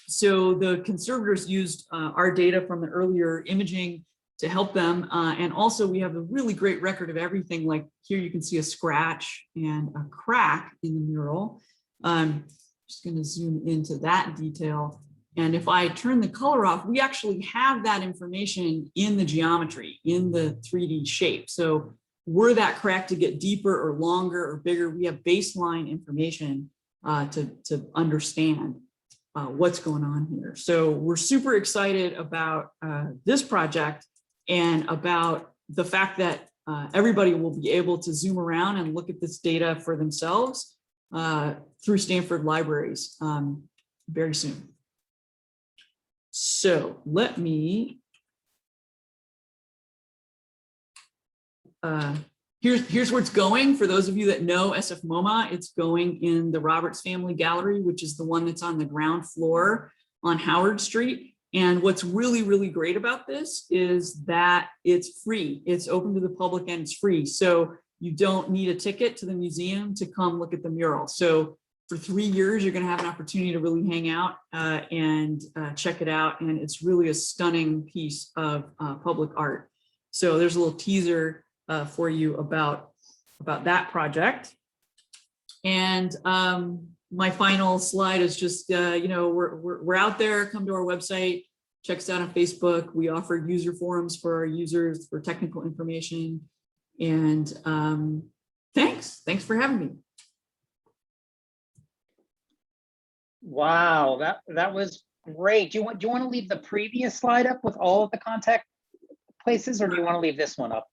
so the conservators used our data from the earlier imaging to help them. And also we have a really great record of everything. Like here you can see a scratch and a crack in the mural. I'm just going to zoom into that detail. And if I turn the color off, we actually have that information in the geometry, in the 3D shape. So were that crack to get deeper or longer or bigger, we have baseline information to understand what's going on here. So we're super excited about this project and about the fact that everybody will be able to zoom around and look at this data for themselves through Stanford libraries very soon. So let me here's where it's going. For those of you that know SF MoMA, it's going in the Roberts Family Gallery, which is the one that's on the ground floor on Howard Street. And what's really, really great about this is that it's free. It's open to the public and it's free. So you don't need a ticket to the museum to come look at the mural. So for 3 years, you're going to have an opportunity to really hang out and check it out. And it's really a stunning piece of public art. So there's a little teaser for you about that project. And my final slide is just, we're out there. Come to our website, check us out on Facebook. We offer user forums for our users for technical information. And thanks for having me. Wow, that was great. Do you want to leave the previous slide up with all of the contact places, or do you want to leave this one up?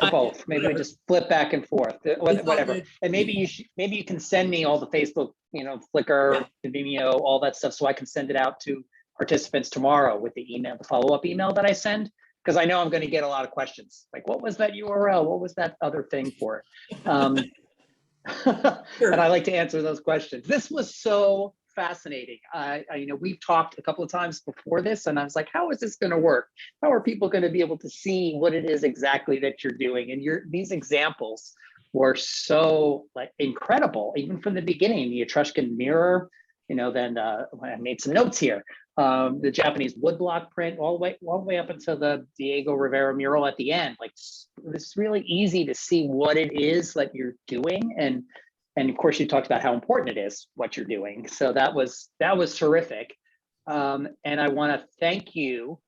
Or both? Maybe we just flip back and forth, whatever. And maybe you can send me all the Facebook, Flickr, Vimeo, all that stuff, so I can send it out to participants tomorrow with the email, the follow-up email that I send, because I know I'm going to get a lot of questions. Like, what was that URL? What was that other thing for? Sure. And I like to answer those questions. This was so fascinating. We've talked a couple of times before this, and I was like, how is this going to work? How are people going to be able to see what it is exactly that you're doing? And these examples were so incredible, even from the beginning. The Etruscan mirror, then I made some notes here. The Japanese woodblock print, all the way up until the Diego Rivera mural at the end. Like, it's really easy to see what it is that you're doing, and of course you talked about how important it is what you're doing. So that was terrific, and I want to thank you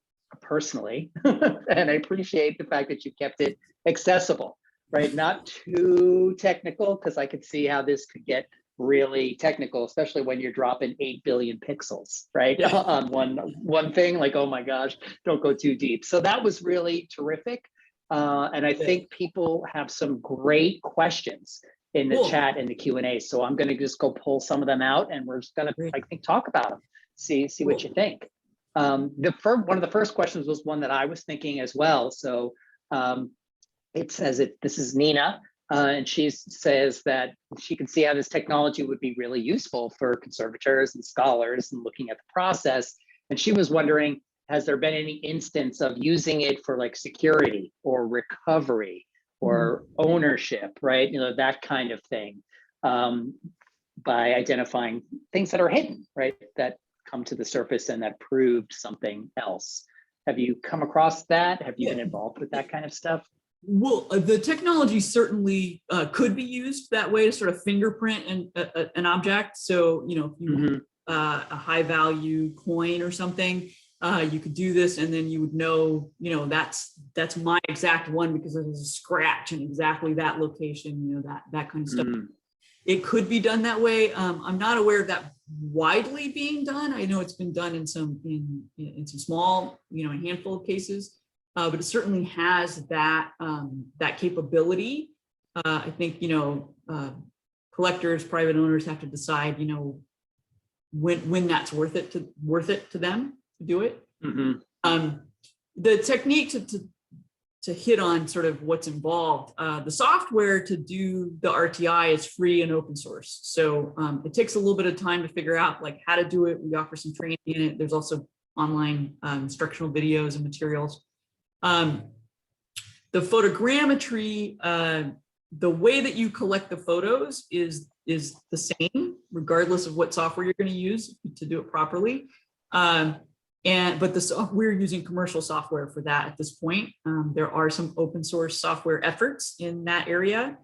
personally, and I appreciate the fact that you kept it accessible, right? Not too technical, because I could see how this could get really technical, especially when you're dropping 8 billion pixels, right? Yeah. On one thing, like, oh my gosh, don't go too deep. So that was really terrific. And I think people have some great questions in the chat and the Q&A. So I'm going to just go pull some of them out, and we're just going to, I think, talk about them, see what you think. One of the first questions was one that I was thinking as well. So it says this is Nina. And she says that she can see how this technology would be really useful for conservators and scholars and looking at the process. And she was wondering, has there been any instance of using it for like security or recovery or ownership, right? That kind of thing, by identifying things that are hidden, right? That come to the surface and that proved something else. Have you come across that? Have you been involved with that kind of stuff? Well, the technology certainly could be used that way to sort of fingerprint an object. So, if you a high value coin or something, you could do this, and then you would know, that's my exact one because there's a scratch in exactly that location, that kind of stuff. It could be done that way. I'm not aware of that widely being done. I know it's been done in some small, a handful of cases. But it certainly has that capability. I think collectors, private owners have to decide when that's worth it to them to do it. The technique to hit on sort of what's involved. The software to do the RTI is free and open source, so it takes a little bit of time to figure out like how to do it. We offer some training in it. There's also online instructional videos and materials. The photogrammetry, the way that you collect the photos is the same, regardless of what software you're going to use to do it properly. But we're using commercial software for that at this point. There are some open source software efforts in that area.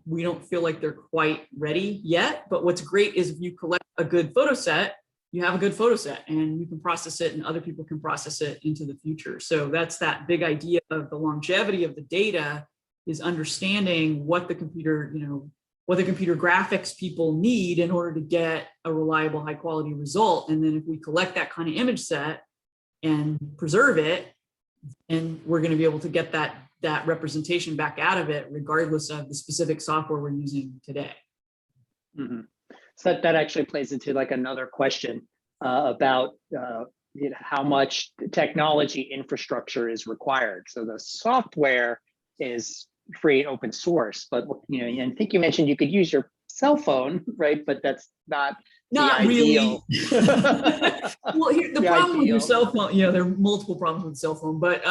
We don't feel like they're quite ready yet, but what's great is if you collect a good photo set, you have a good photo set and you can process it and other people can process it into the future. So that's that big idea of the longevity of the data, is understanding what the computer, what the computer graphics people need in order to get a reliable, high quality result. And then if we collect that kind of image set and preserve it, and we're going to be able to get that representation back out of it, regardless of the specific software we're using today. So that actually plays into like another question about how much technology infrastructure is required. So the software is free open source, but I think you mentioned you could use your cell phone, right? But that's not really. Well, the problem with your ideal. cell phone, there are multiple problems with cell phone, but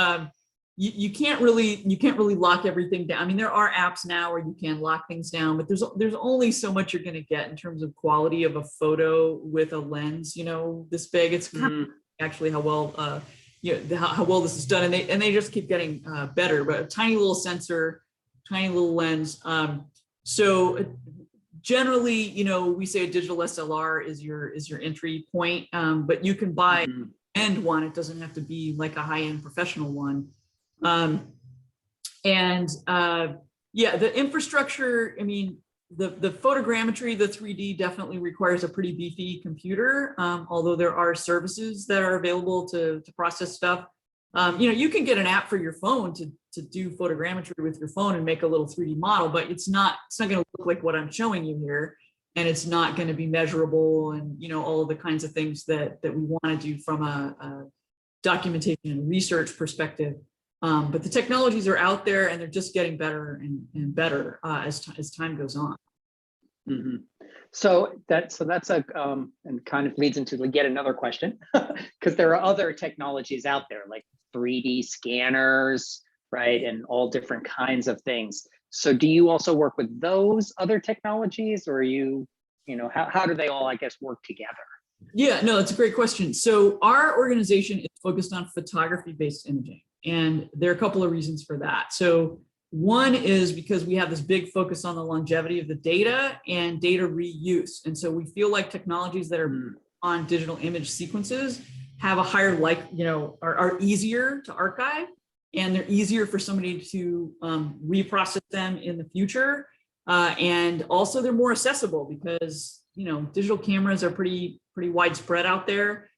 you can't really lock everything down. I mean, there are apps now where you can lock things down, but there's only so much you're going to get in terms of quality of a photo with a lens, this big. It's kind of actually how well how well this is done, and they just keep getting better. But a tiny little sensor, tiny little lens. So generally, we say a digital SLR is your entry point, but you can buy end one. It doesn't have to be like a high-end professional one. Yeah, the infrastructure, I mean, the photogrammetry, the 3D definitely requires a pretty beefy computer, although there are services that are available to process stuff. You can get an app for your phone to do photogrammetry with your phone and make a little 3D model, but it's not going to look like what I'm showing you here. And it's not going to be measurable and, all of the kinds of things that we want to do from a documentation and research perspective. But the technologies are out there and they're just getting better and better as time goes on. Mm-hmm. So that's and kind of leads into yet another question, because there are other technologies out there like 3D scanners, right, and all different kinds of things. So do you also work with those other technologies, or how do they all, I guess, work together? Yeah, no, that's a great question. So our organization is focused on photography-based imaging, and there are a couple of reasons for that. So one is because we have this big focus on the longevity of the data and data reuse. And so we feel like technologies that are on digital image sequences have a higher are easier to archive, and they're easier for somebody to reprocess them in the future. And also they're more accessible because, digital cameras are pretty widespread out there.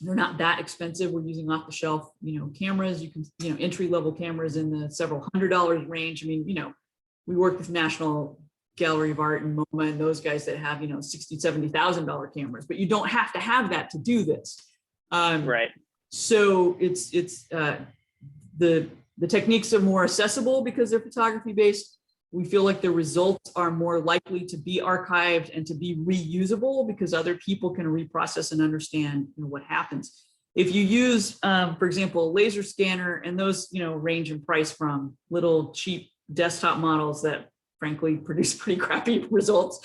They're not that expensive. We're using off the shelf, cameras. You can, entry level cameras in the several $100s range. I mean, we work with National Gallery of Art and MoMA and those guys that have, $60,000, $70,000 cameras, but you don't have to have that to do this. Right. So it's the techniques are more accessible because they're photography based. We feel like the results are more likely to be archived and to be reusable because other people can reprocess and understand what happens. If you use, for example, a laser scanner, and those range in price from little cheap desktop models that frankly produce pretty crappy results,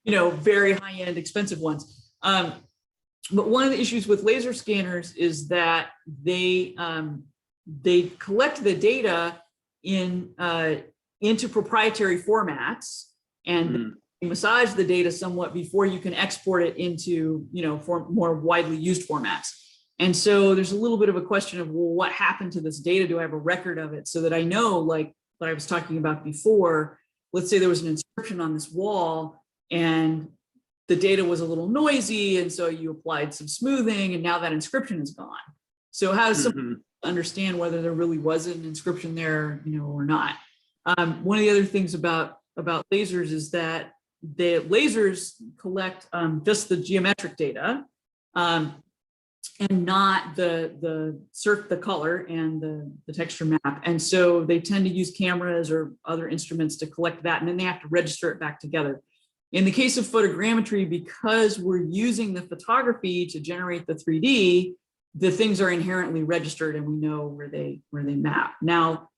very high-end expensive ones. But one of the issues with laser scanners is that they collect the data into proprietary formats and massage the data somewhat before you can export it into, for more widely used formats. And so there's a little bit of a question of, well, what happened to this data? Do I have a record of it so that I know, like what I was talking about before, let's say there was an inscription on this wall and the data was a little noisy. And so you applied some smoothing and now that inscription is gone. So how does someone understand whether there really was an inscription there, or not? One of the other things about lasers is that the lasers collect just the geometric data and not the color and the texture map. And so they tend to use cameras or other instruments to collect that, and then they have to register it back together. In the case of photogrammetry, because we're using the photography to generate the 3D, the things are inherently registered and we know where they map. Now,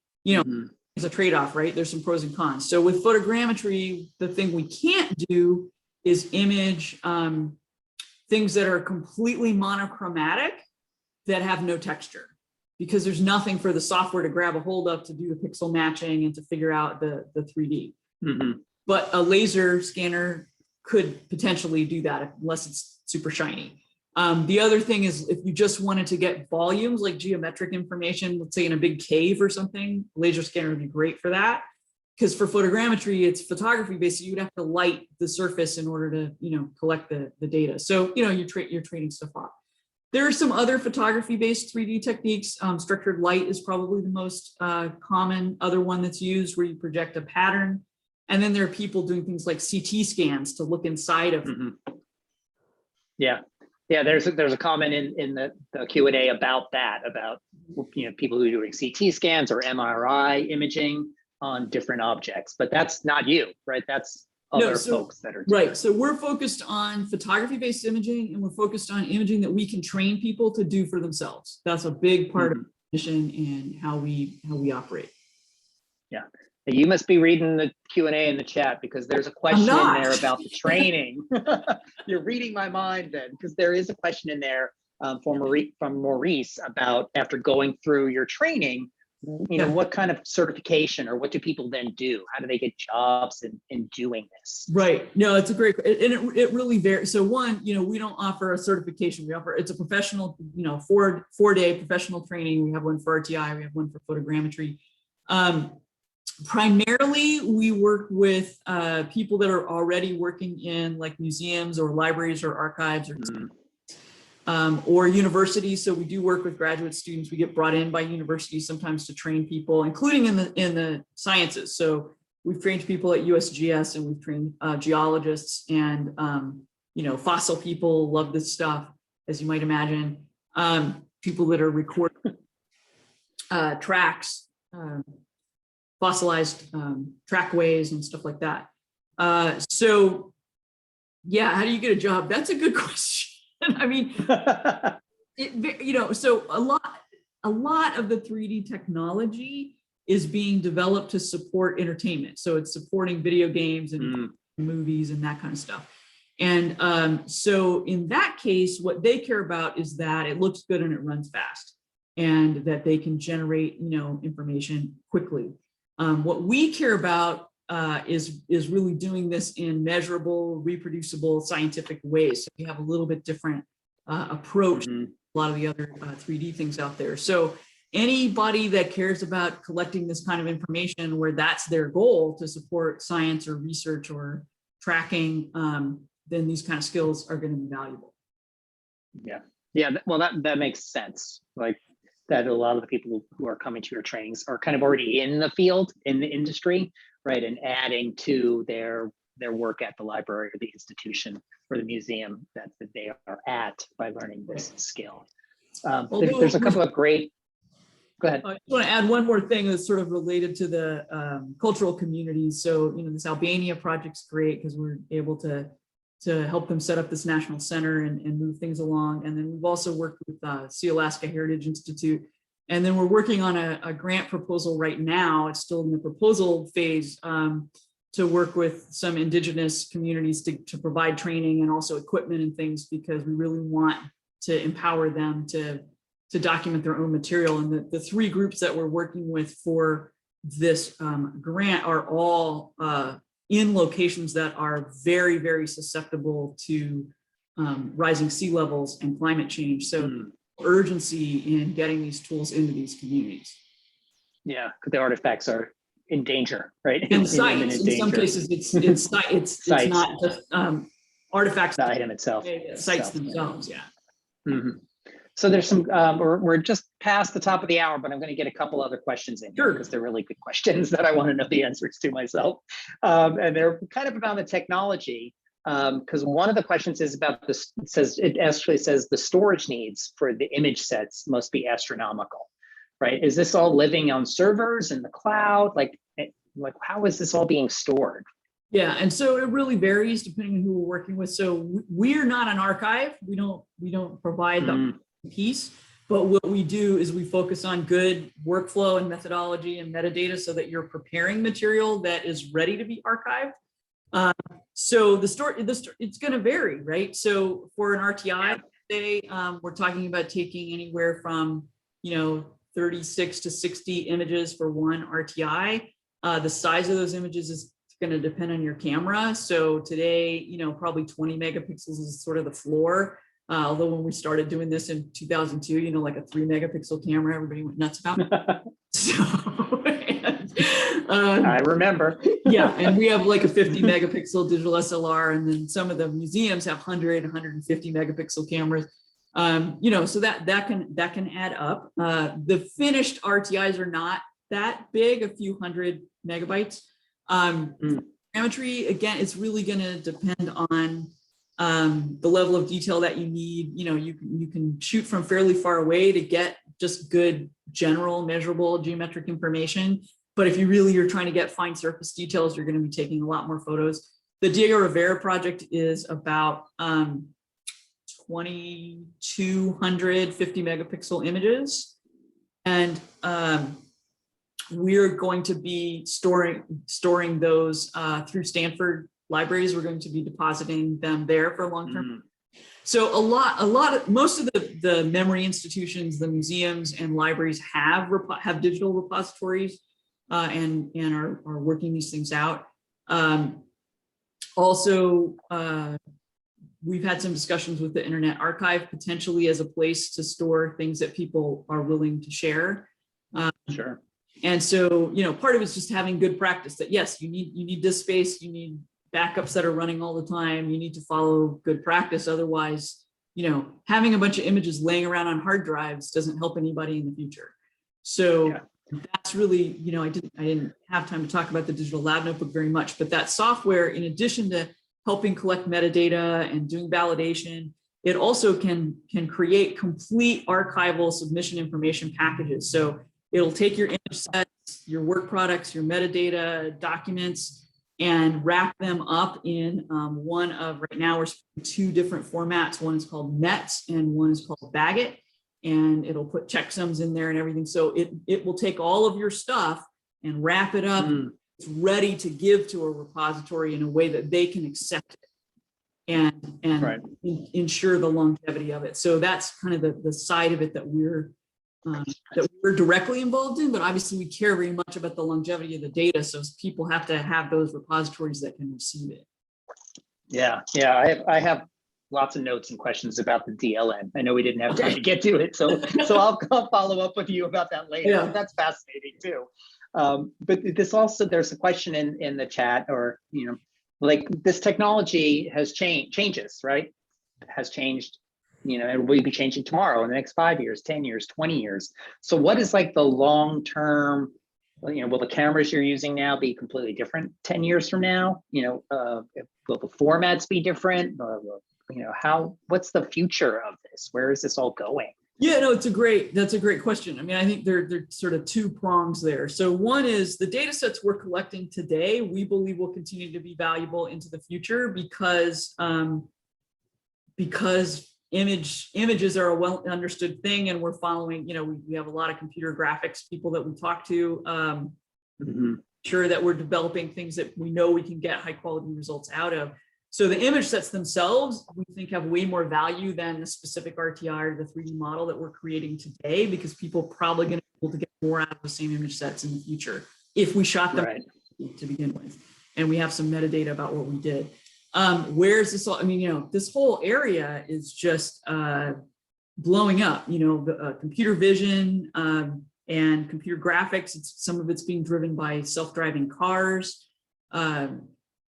it's a trade-off, right? There's some pros and cons. So with photogrammetry, the thing we can't do is image things that are completely monochromatic that have no texture, because there's nothing for the software to grab a hold of to do the pixel matching and to figure out the 3D. But a laser scanner could potentially do that unless it's super shiny. The other thing is if you just wanted to get volumes like geometric information, let's say in a big cave or something, laser scanner would be great for that. Because for photogrammetry, it's photography based, so you'd have to light the surface in order to, collect the data. So, you're trading stuff off. There are some other photography based 3D techniques. Structured light is probably the most common other one that's used, where you project a pattern. And then there are people doing things like CT scans to look inside of. Yeah. Yeah, there's a comment in the Q&A about that, about people who are doing CT scans or MRI imaging on different objects, but that's not you, right? That's other folks that are doing. Right. So we're focused on photography-based imaging, and we're focused on imaging that we can train people to do for themselves. That's a big part of the mission and how we operate. Yeah. You must be reading the Q&A in the chat, because there's a question in there about the training. You're reading my mind then, because there is a question in there from Maurice about, after going through your training, what kind of certification, or what do people then do? How do they get jobs in doing this? Right. No, it's a great, and it really varies. So one, we don't offer a certification. We offer, it's a professional, 4-day professional training. We have one for RTI. We have one for photogrammetry. Primarily, we work with people that are already working in like museums or libraries or archives or universities. So we do work with graduate students. We get brought in by universities sometimes to train people, including in the sciences. So we've trained people at USGS, and we've trained geologists and fossil people. Love this stuff, as you might imagine. People that are recording tracks, fossilized trackways and stuff like that. So yeah, how do you get a job? That's a good question. I mean, so a lot of the 3D technology is being developed to support entertainment. So it's supporting video games and movies and that kind of stuff. And so in that case, what they care about is that it looks good and it runs fast, and that they can generate, information quickly. What we care about is really doing this in measurable, reproducible, scientific ways. So we have a little bit different approach to a lot of the other 3D things out there. So anybody that cares about collecting this kind of information, where that's their goal to support science or research or tracking, then these kind of skills are going to be valuable. Yeah. Well, that makes sense. Like, that a lot of the people who are coming to your trainings are kind of already in the field, in the industry, right? And adding to their work at the library or the institution or the museum that they are at by learning this skill. There's a couple of great, go ahead. I just want to add one more thing that's sort of related to the cultural communities. So, this Albania project's great because we're able to help them set up this national center and move things along. And then we've also worked with Sea-Alaska Heritage Institute. And then we're working on a grant proposal right now. It's still in the proposal phase to work with some indigenous communities to provide training and also equipment and things, because we really want to empower them to document their own material. And the 3 groups that we're working with for this grant are all in locations that are very, very susceptible to rising sea levels and climate change. So urgency in getting these tools into these communities. Yeah, because the artifacts are in danger, right? And sites, in some cases, it's not just artifacts. The item itself. Sites themselves, yeah. So there's some, we're just past the top of the hour, but I'm going to get a couple other questions in here because they're really good questions that I want to know the answers to myself. And they're kind of about the technology, because one of the questions is about this. It actually says the storage needs for the image sets must be astronomical, right? Is this all living on servers in the cloud? Like how is this all being stored? Yeah, and so it really varies depending on who we're working with. So we're not an archive. We don't provide the piece, but what we do is we focus on good workflow and methodology and metadata so that you're preparing material that is ready to be archived. So it's going to vary, right? So for an RTI today, we're talking about taking anywhere from 36 to 60 images for one RTI. The size of those images is going to depend on your camera. So today, probably 20 megapixels is sort of the floor. Although when we started doing this in 2002, like a 3 megapixel camera, everybody went nuts about. I remember. Yeah, and we have like a 50 megapixel digital SLR, and then some of the museums have 100, 150 megapixel cameras. So that can add up. The finished RTIs are not that big, a few hundred megabytes. Geometry, again, it's really going to depend on the level of detail that you need. You can shoot from fairly far away to get just good general measurable geometric information. But if you really are trying to get fine surface details, you're going to be taking a lot more photos. The Diego Rivera project is about 2,200 50 megapixel images. And we're going to be storing those through Stanford libraries. We're going to be depositing them there for long term. So most of the memory institutions, the museums and libraries have digital repositories and are working these things out. Also, we've had some discussions with the Internet Archive potentially as a place to store things that people are willing to share. Sure. And so, part of it's just having good practice that yes, you need disk space, you need backups that are running all the time, you need to follow good practice. Otherwise, having a bunch of images laying around on hard drives doesn't help anybody in the future. So yeah. That's really, I didn't have time to talk about the digital lab notebook very much, but that software, in addition to helping collect metadata and doing validation, it also can create complete archival submission information packages. So it'll take your image sets, your work products, your metadata, documents, and wrap them up in right now we're speaking 2 different formats. One is called METS and one is called Bagot. And it'll put checksums in there and everything. So it will take all of your stuff and wrap it up. It's ready to give to a repository in a way that they can accept it and right. Ensure the longevity of it. So that's kind of the side of it that we're directly involved in, but obviously we care very much about the longevity of the data. So people have to have those repositories that can receive it. Yeah, I have lots of notes and questions about the DLN. I know we didn't have time to get to it, so I'll follow up with you about that later. Yeah. That's fascinating too. But there's a question in the chat, or like this technology has changes, right? It has changed, it will be changing tomorrow in the next 5 years, 10 years, 20 years. So what is like the long-term, will the cameras you're using now be completely different 10 years from now? Will the formats be different? What's the future of this? Where is this all going? Yeah, no, that's a great question. I mean, I think there are sort of 2 prongs there. So one is the data sets we're collecting today, we believe will continue to be valuable into the future because images are a well understood thing, and we're following, we have a lot of computer graphics people that we talk to, sure that we're developing things that we know we can get high quality results out of. So the image sets themselves, we think, have way more value than the specific RTI or the 3D model that we're creating today, because people are probably going to be able to get more out of the same image sets in the future if we shot them right to begin with. And we have some metadata about what we did. Where's this all? I mean, this whole area is just blowing up, the computer vision and computer graphics. Some of it's being driven by self-driving cars. The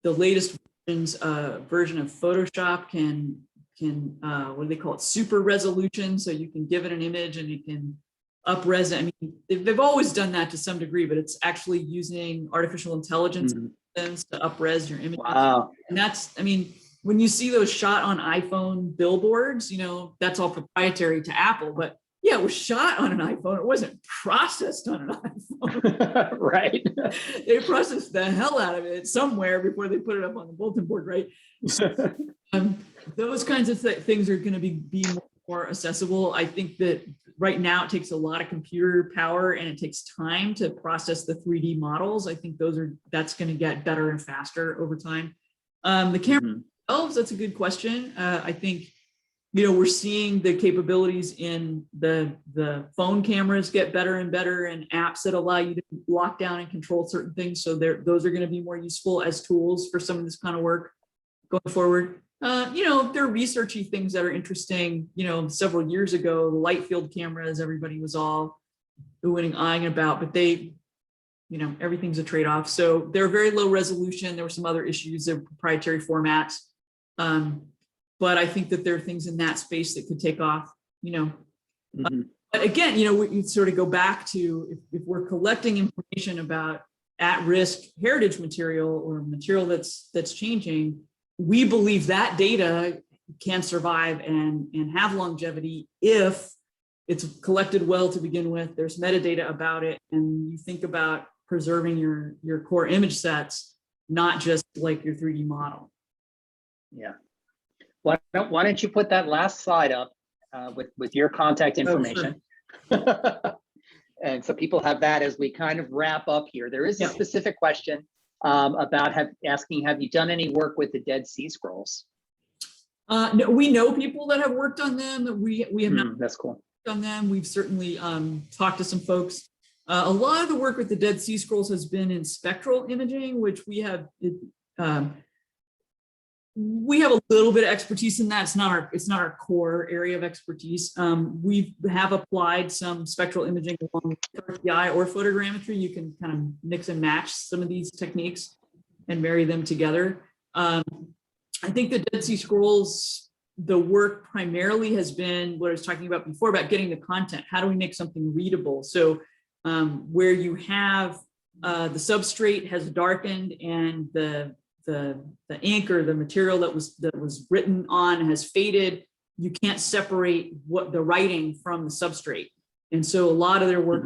latest version of Photoshop can what do they call it? Super resolution. So you can give it an image and it can up-res it. I mean, they've always done that to some degree, but it's actually using artificial intelligence to up-res your image. Wow. And that's, I mean, when you see those shot on iPhone billboards, that's all proprietary to Apple, but yeah, it was shot on an iPhone. It wasn't processed on an iPhone. Right. They processed the hell out of it somewhere before they put it up on the bulletin board, right? So, those kinds of things are going to be more accessible. I think that right now it takes a lot of computer power and it takes time to process the 3D models. I think that's going to get better and faster over time. The camera themselves, that's a good question. I think we're seeing the capabilities in the phone cameras get better and better, and apps that allow you to lock down and control certain things. So those are going to be more useful as tools for some of this kind of work going forward. There are researchy things that are interesting. Several years ago, the light field cameras, everybody was all oohing and eyeing about, but everything's a trade-off. So they're very low resolution. There were some other issues. They're proprietary formats. But I think that there are things in that space that could take off, But again, we sort of go back to if we're collecting information about at-risk heritage material or material that's changing, we believe that data can survive and have longevity if it's collected well to begin with, there's metadata about it, and you think about preserving your core image sets, not just like your 3D model. Yeah. Why don't you put that last slide up with your contact information? Oh, sure. And so people have that as we kind of wrap up here. There is a specific question about asking, have you done any work with the Dead Sea Scrolls? No, we know people that have worked on them. We have not. That's cool. On them. We've certainly talked to some folks. A lot of the work with the Dead Sea Scrolls has been in spectral imaging, which we have a little bit of expertise in that. It's not our core area of expertise. We have applied some spectral imaging along with Rti or photogrammetry. You can kind of mix and match some of these techniques and marry them together. I think the Dead Sea Scrolls, the work primarily has been what I was talking about before about getting the content. How do we make something readable? So where you have the substrate has darkened and the ink or the material that was written on has faded, you can't separate what the writing from the substrate. And so a lot of their work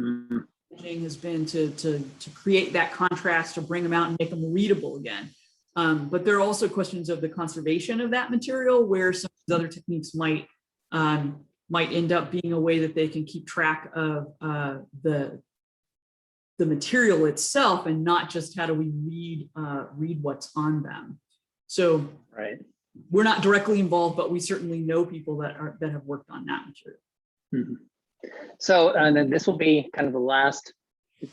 has been to create that contrast, to bring them out and make them readable again. But there are also questions of the conservation of that material, where some of these other techniques might end up being a way that they can keep track of the material itself, and not just how do we read what's on them. So we're not directly involved, but we certainly know people that have worked on that material. So, and then this will be kind of the last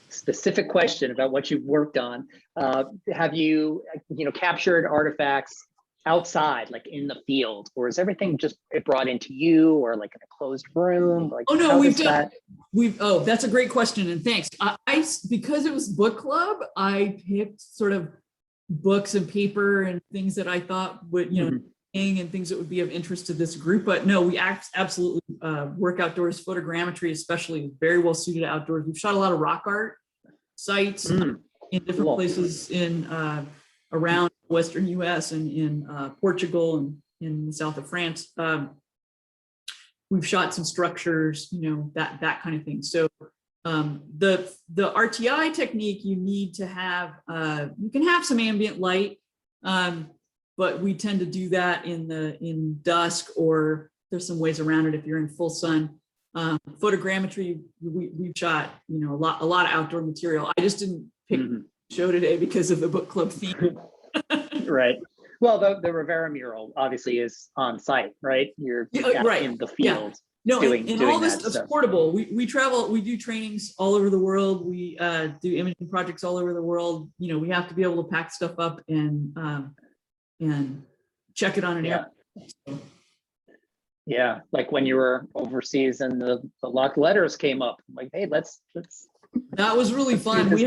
specific question about what you've worked on. Have you captured artifacts outside, like in the field, or is everything just brought into you, or like in a closed room? Like, oh no, that's a great question, and thanks. I because it was book club, I picked sort of books and paper and things that I thought would and things that would be of interest to this group. But no, we absolutely work outdoors. Photogrammetry especially very well suited outdoors. We've shot a lot of rock art sites in different places in around Western US and in Portugal and in the south of France. We've shot some structures, that kind of thing. So the Rti technique, you need to have, you can have some ambient light, but we tend to do that in dusk, or there's some ways around it if you're in full sun. Photogrammetry, we've shot a lot of outdoor material. I just didn't pick the show today because of the book club theme. Right. Well, the Rivera mural obviously is on site, right? You're in the field. No, doing all this stuff's portable. We travel, we do trainings all over the world. We do imaging projects all over the world. We have to be able to pack stuff up and check it on an airplane. So. Yeah, like when you were overseas and the locked letters came up, I'm like, hey, let's. That was really fun. We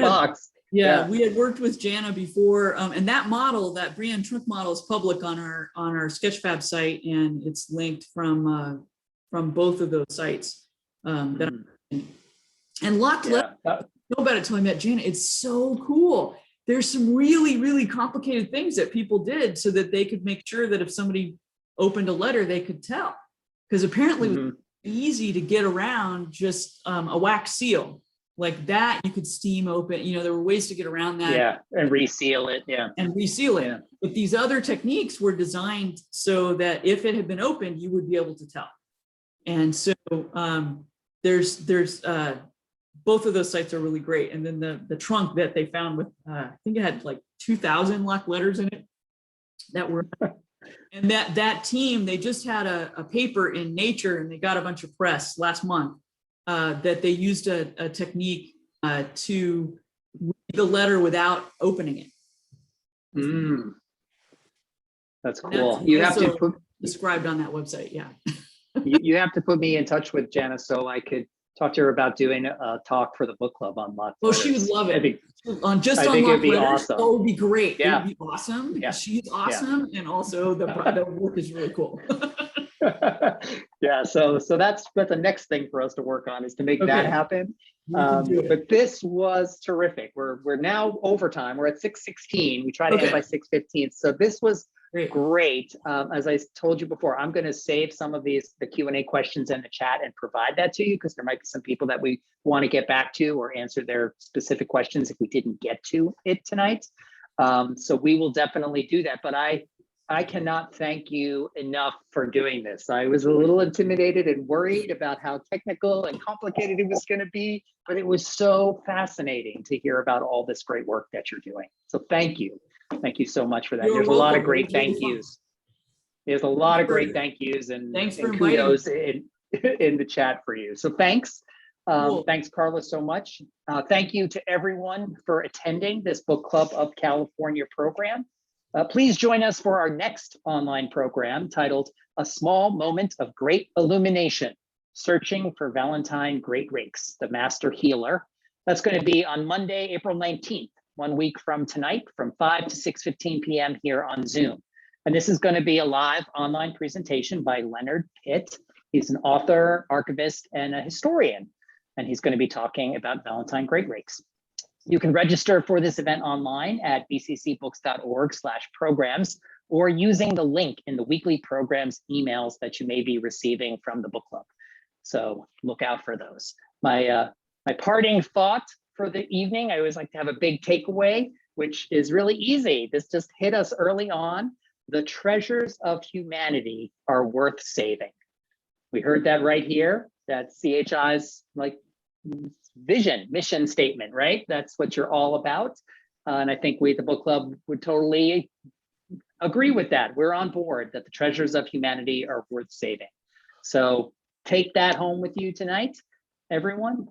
had worked with Jana before, and that model, that Brienne Trunk model, is public on our Sketchfab site, and it's linked from both of those sites. And locked letters, I don't know about it till I met Jana. It's so cool. There's some really, really complicated things that people did so that they could make sure that if somebody opened a letter, they could tell. Because apparently it was easy to get around just a wax seal. Like that, you could steam open, there were ways to get around that. Yeah, and reseal it, And reseal it. Yeah. But these other techniques were designed so that if it had been opened, you would be able to tell. And so there's both of those sites are really great. And then the trunk that they found with, I think it had like 2,000 locked letters in it that were, and that team, they just had a paper in Nature, and they got a bunch of press last month that they used a technique to read the letter without opening it. That's cool. You have to put described on that website. Yeah. you have to put me in touch with Jana so I could talk to her about doing a talk for the book club on locked letters. She would love it. I think it'd locked be letters, awesome. Oh, it would be great. Yeah. It would be awesome because she's awesome, and also the work is really cool. Yeah, so that's the next thing for us to work on, is to make that happen. But this was terrific. We're now overtime. We're at 6:16. We try to end by 6:15. So this was great. As I told you before, I'm going to save some of the Q&A questions in the chat and provide that to you, because there might be some people that we want to get back to or answer their specific questions if we didn't get to it tonight. So we will definitely do that. But I cannot thank you enough for doing this. I was a little intimidated and worried about how technical and complicated it was going to be, but it was so fascinating to hear about all this great work that you're doing. So thank you. Thank you so much for that. There's a lot of great thank yous. There's a lot of great thank yous and kudos in the chat for you. So thanks. Thanks, Carla, so much. Thank you to everyone for attending this Book Club of California program. Please join us for our next online program titled A Small Moment of Great Illumination, Searching for Valentine Great Rakes, the Master Healer. That's going to be on Monday, April 19th, 1 week from tonight, from 5 to 6:15 p.m. here on Zoom. And this is going to be a live online presentation by Leonard Pitt. He's an author, archivist, and a historian, and he's going to be talking about Valentine Great Rakes. You can register for this event online at bccbooks.org/programs or using the link in the weekly programs emails that you may be receiving from the book club. So look out for those. My parting thought for the evening, I always like to have a big takeaway, which is really easy. This just hit us early on. The treasures of humanity are worth saving. We heard that right here. That's CHI's mission statement, right? That's what you're all about. And I think we, the book club, would totally agree with that. We're on board that the treasures of humanity are worth saving. So take that home with you tonight, everyone.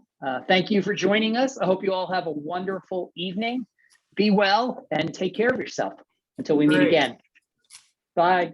Thank you for joining us. I hope you all have a wonderful evening. Be well and take care of yourself until we meet again. Bye.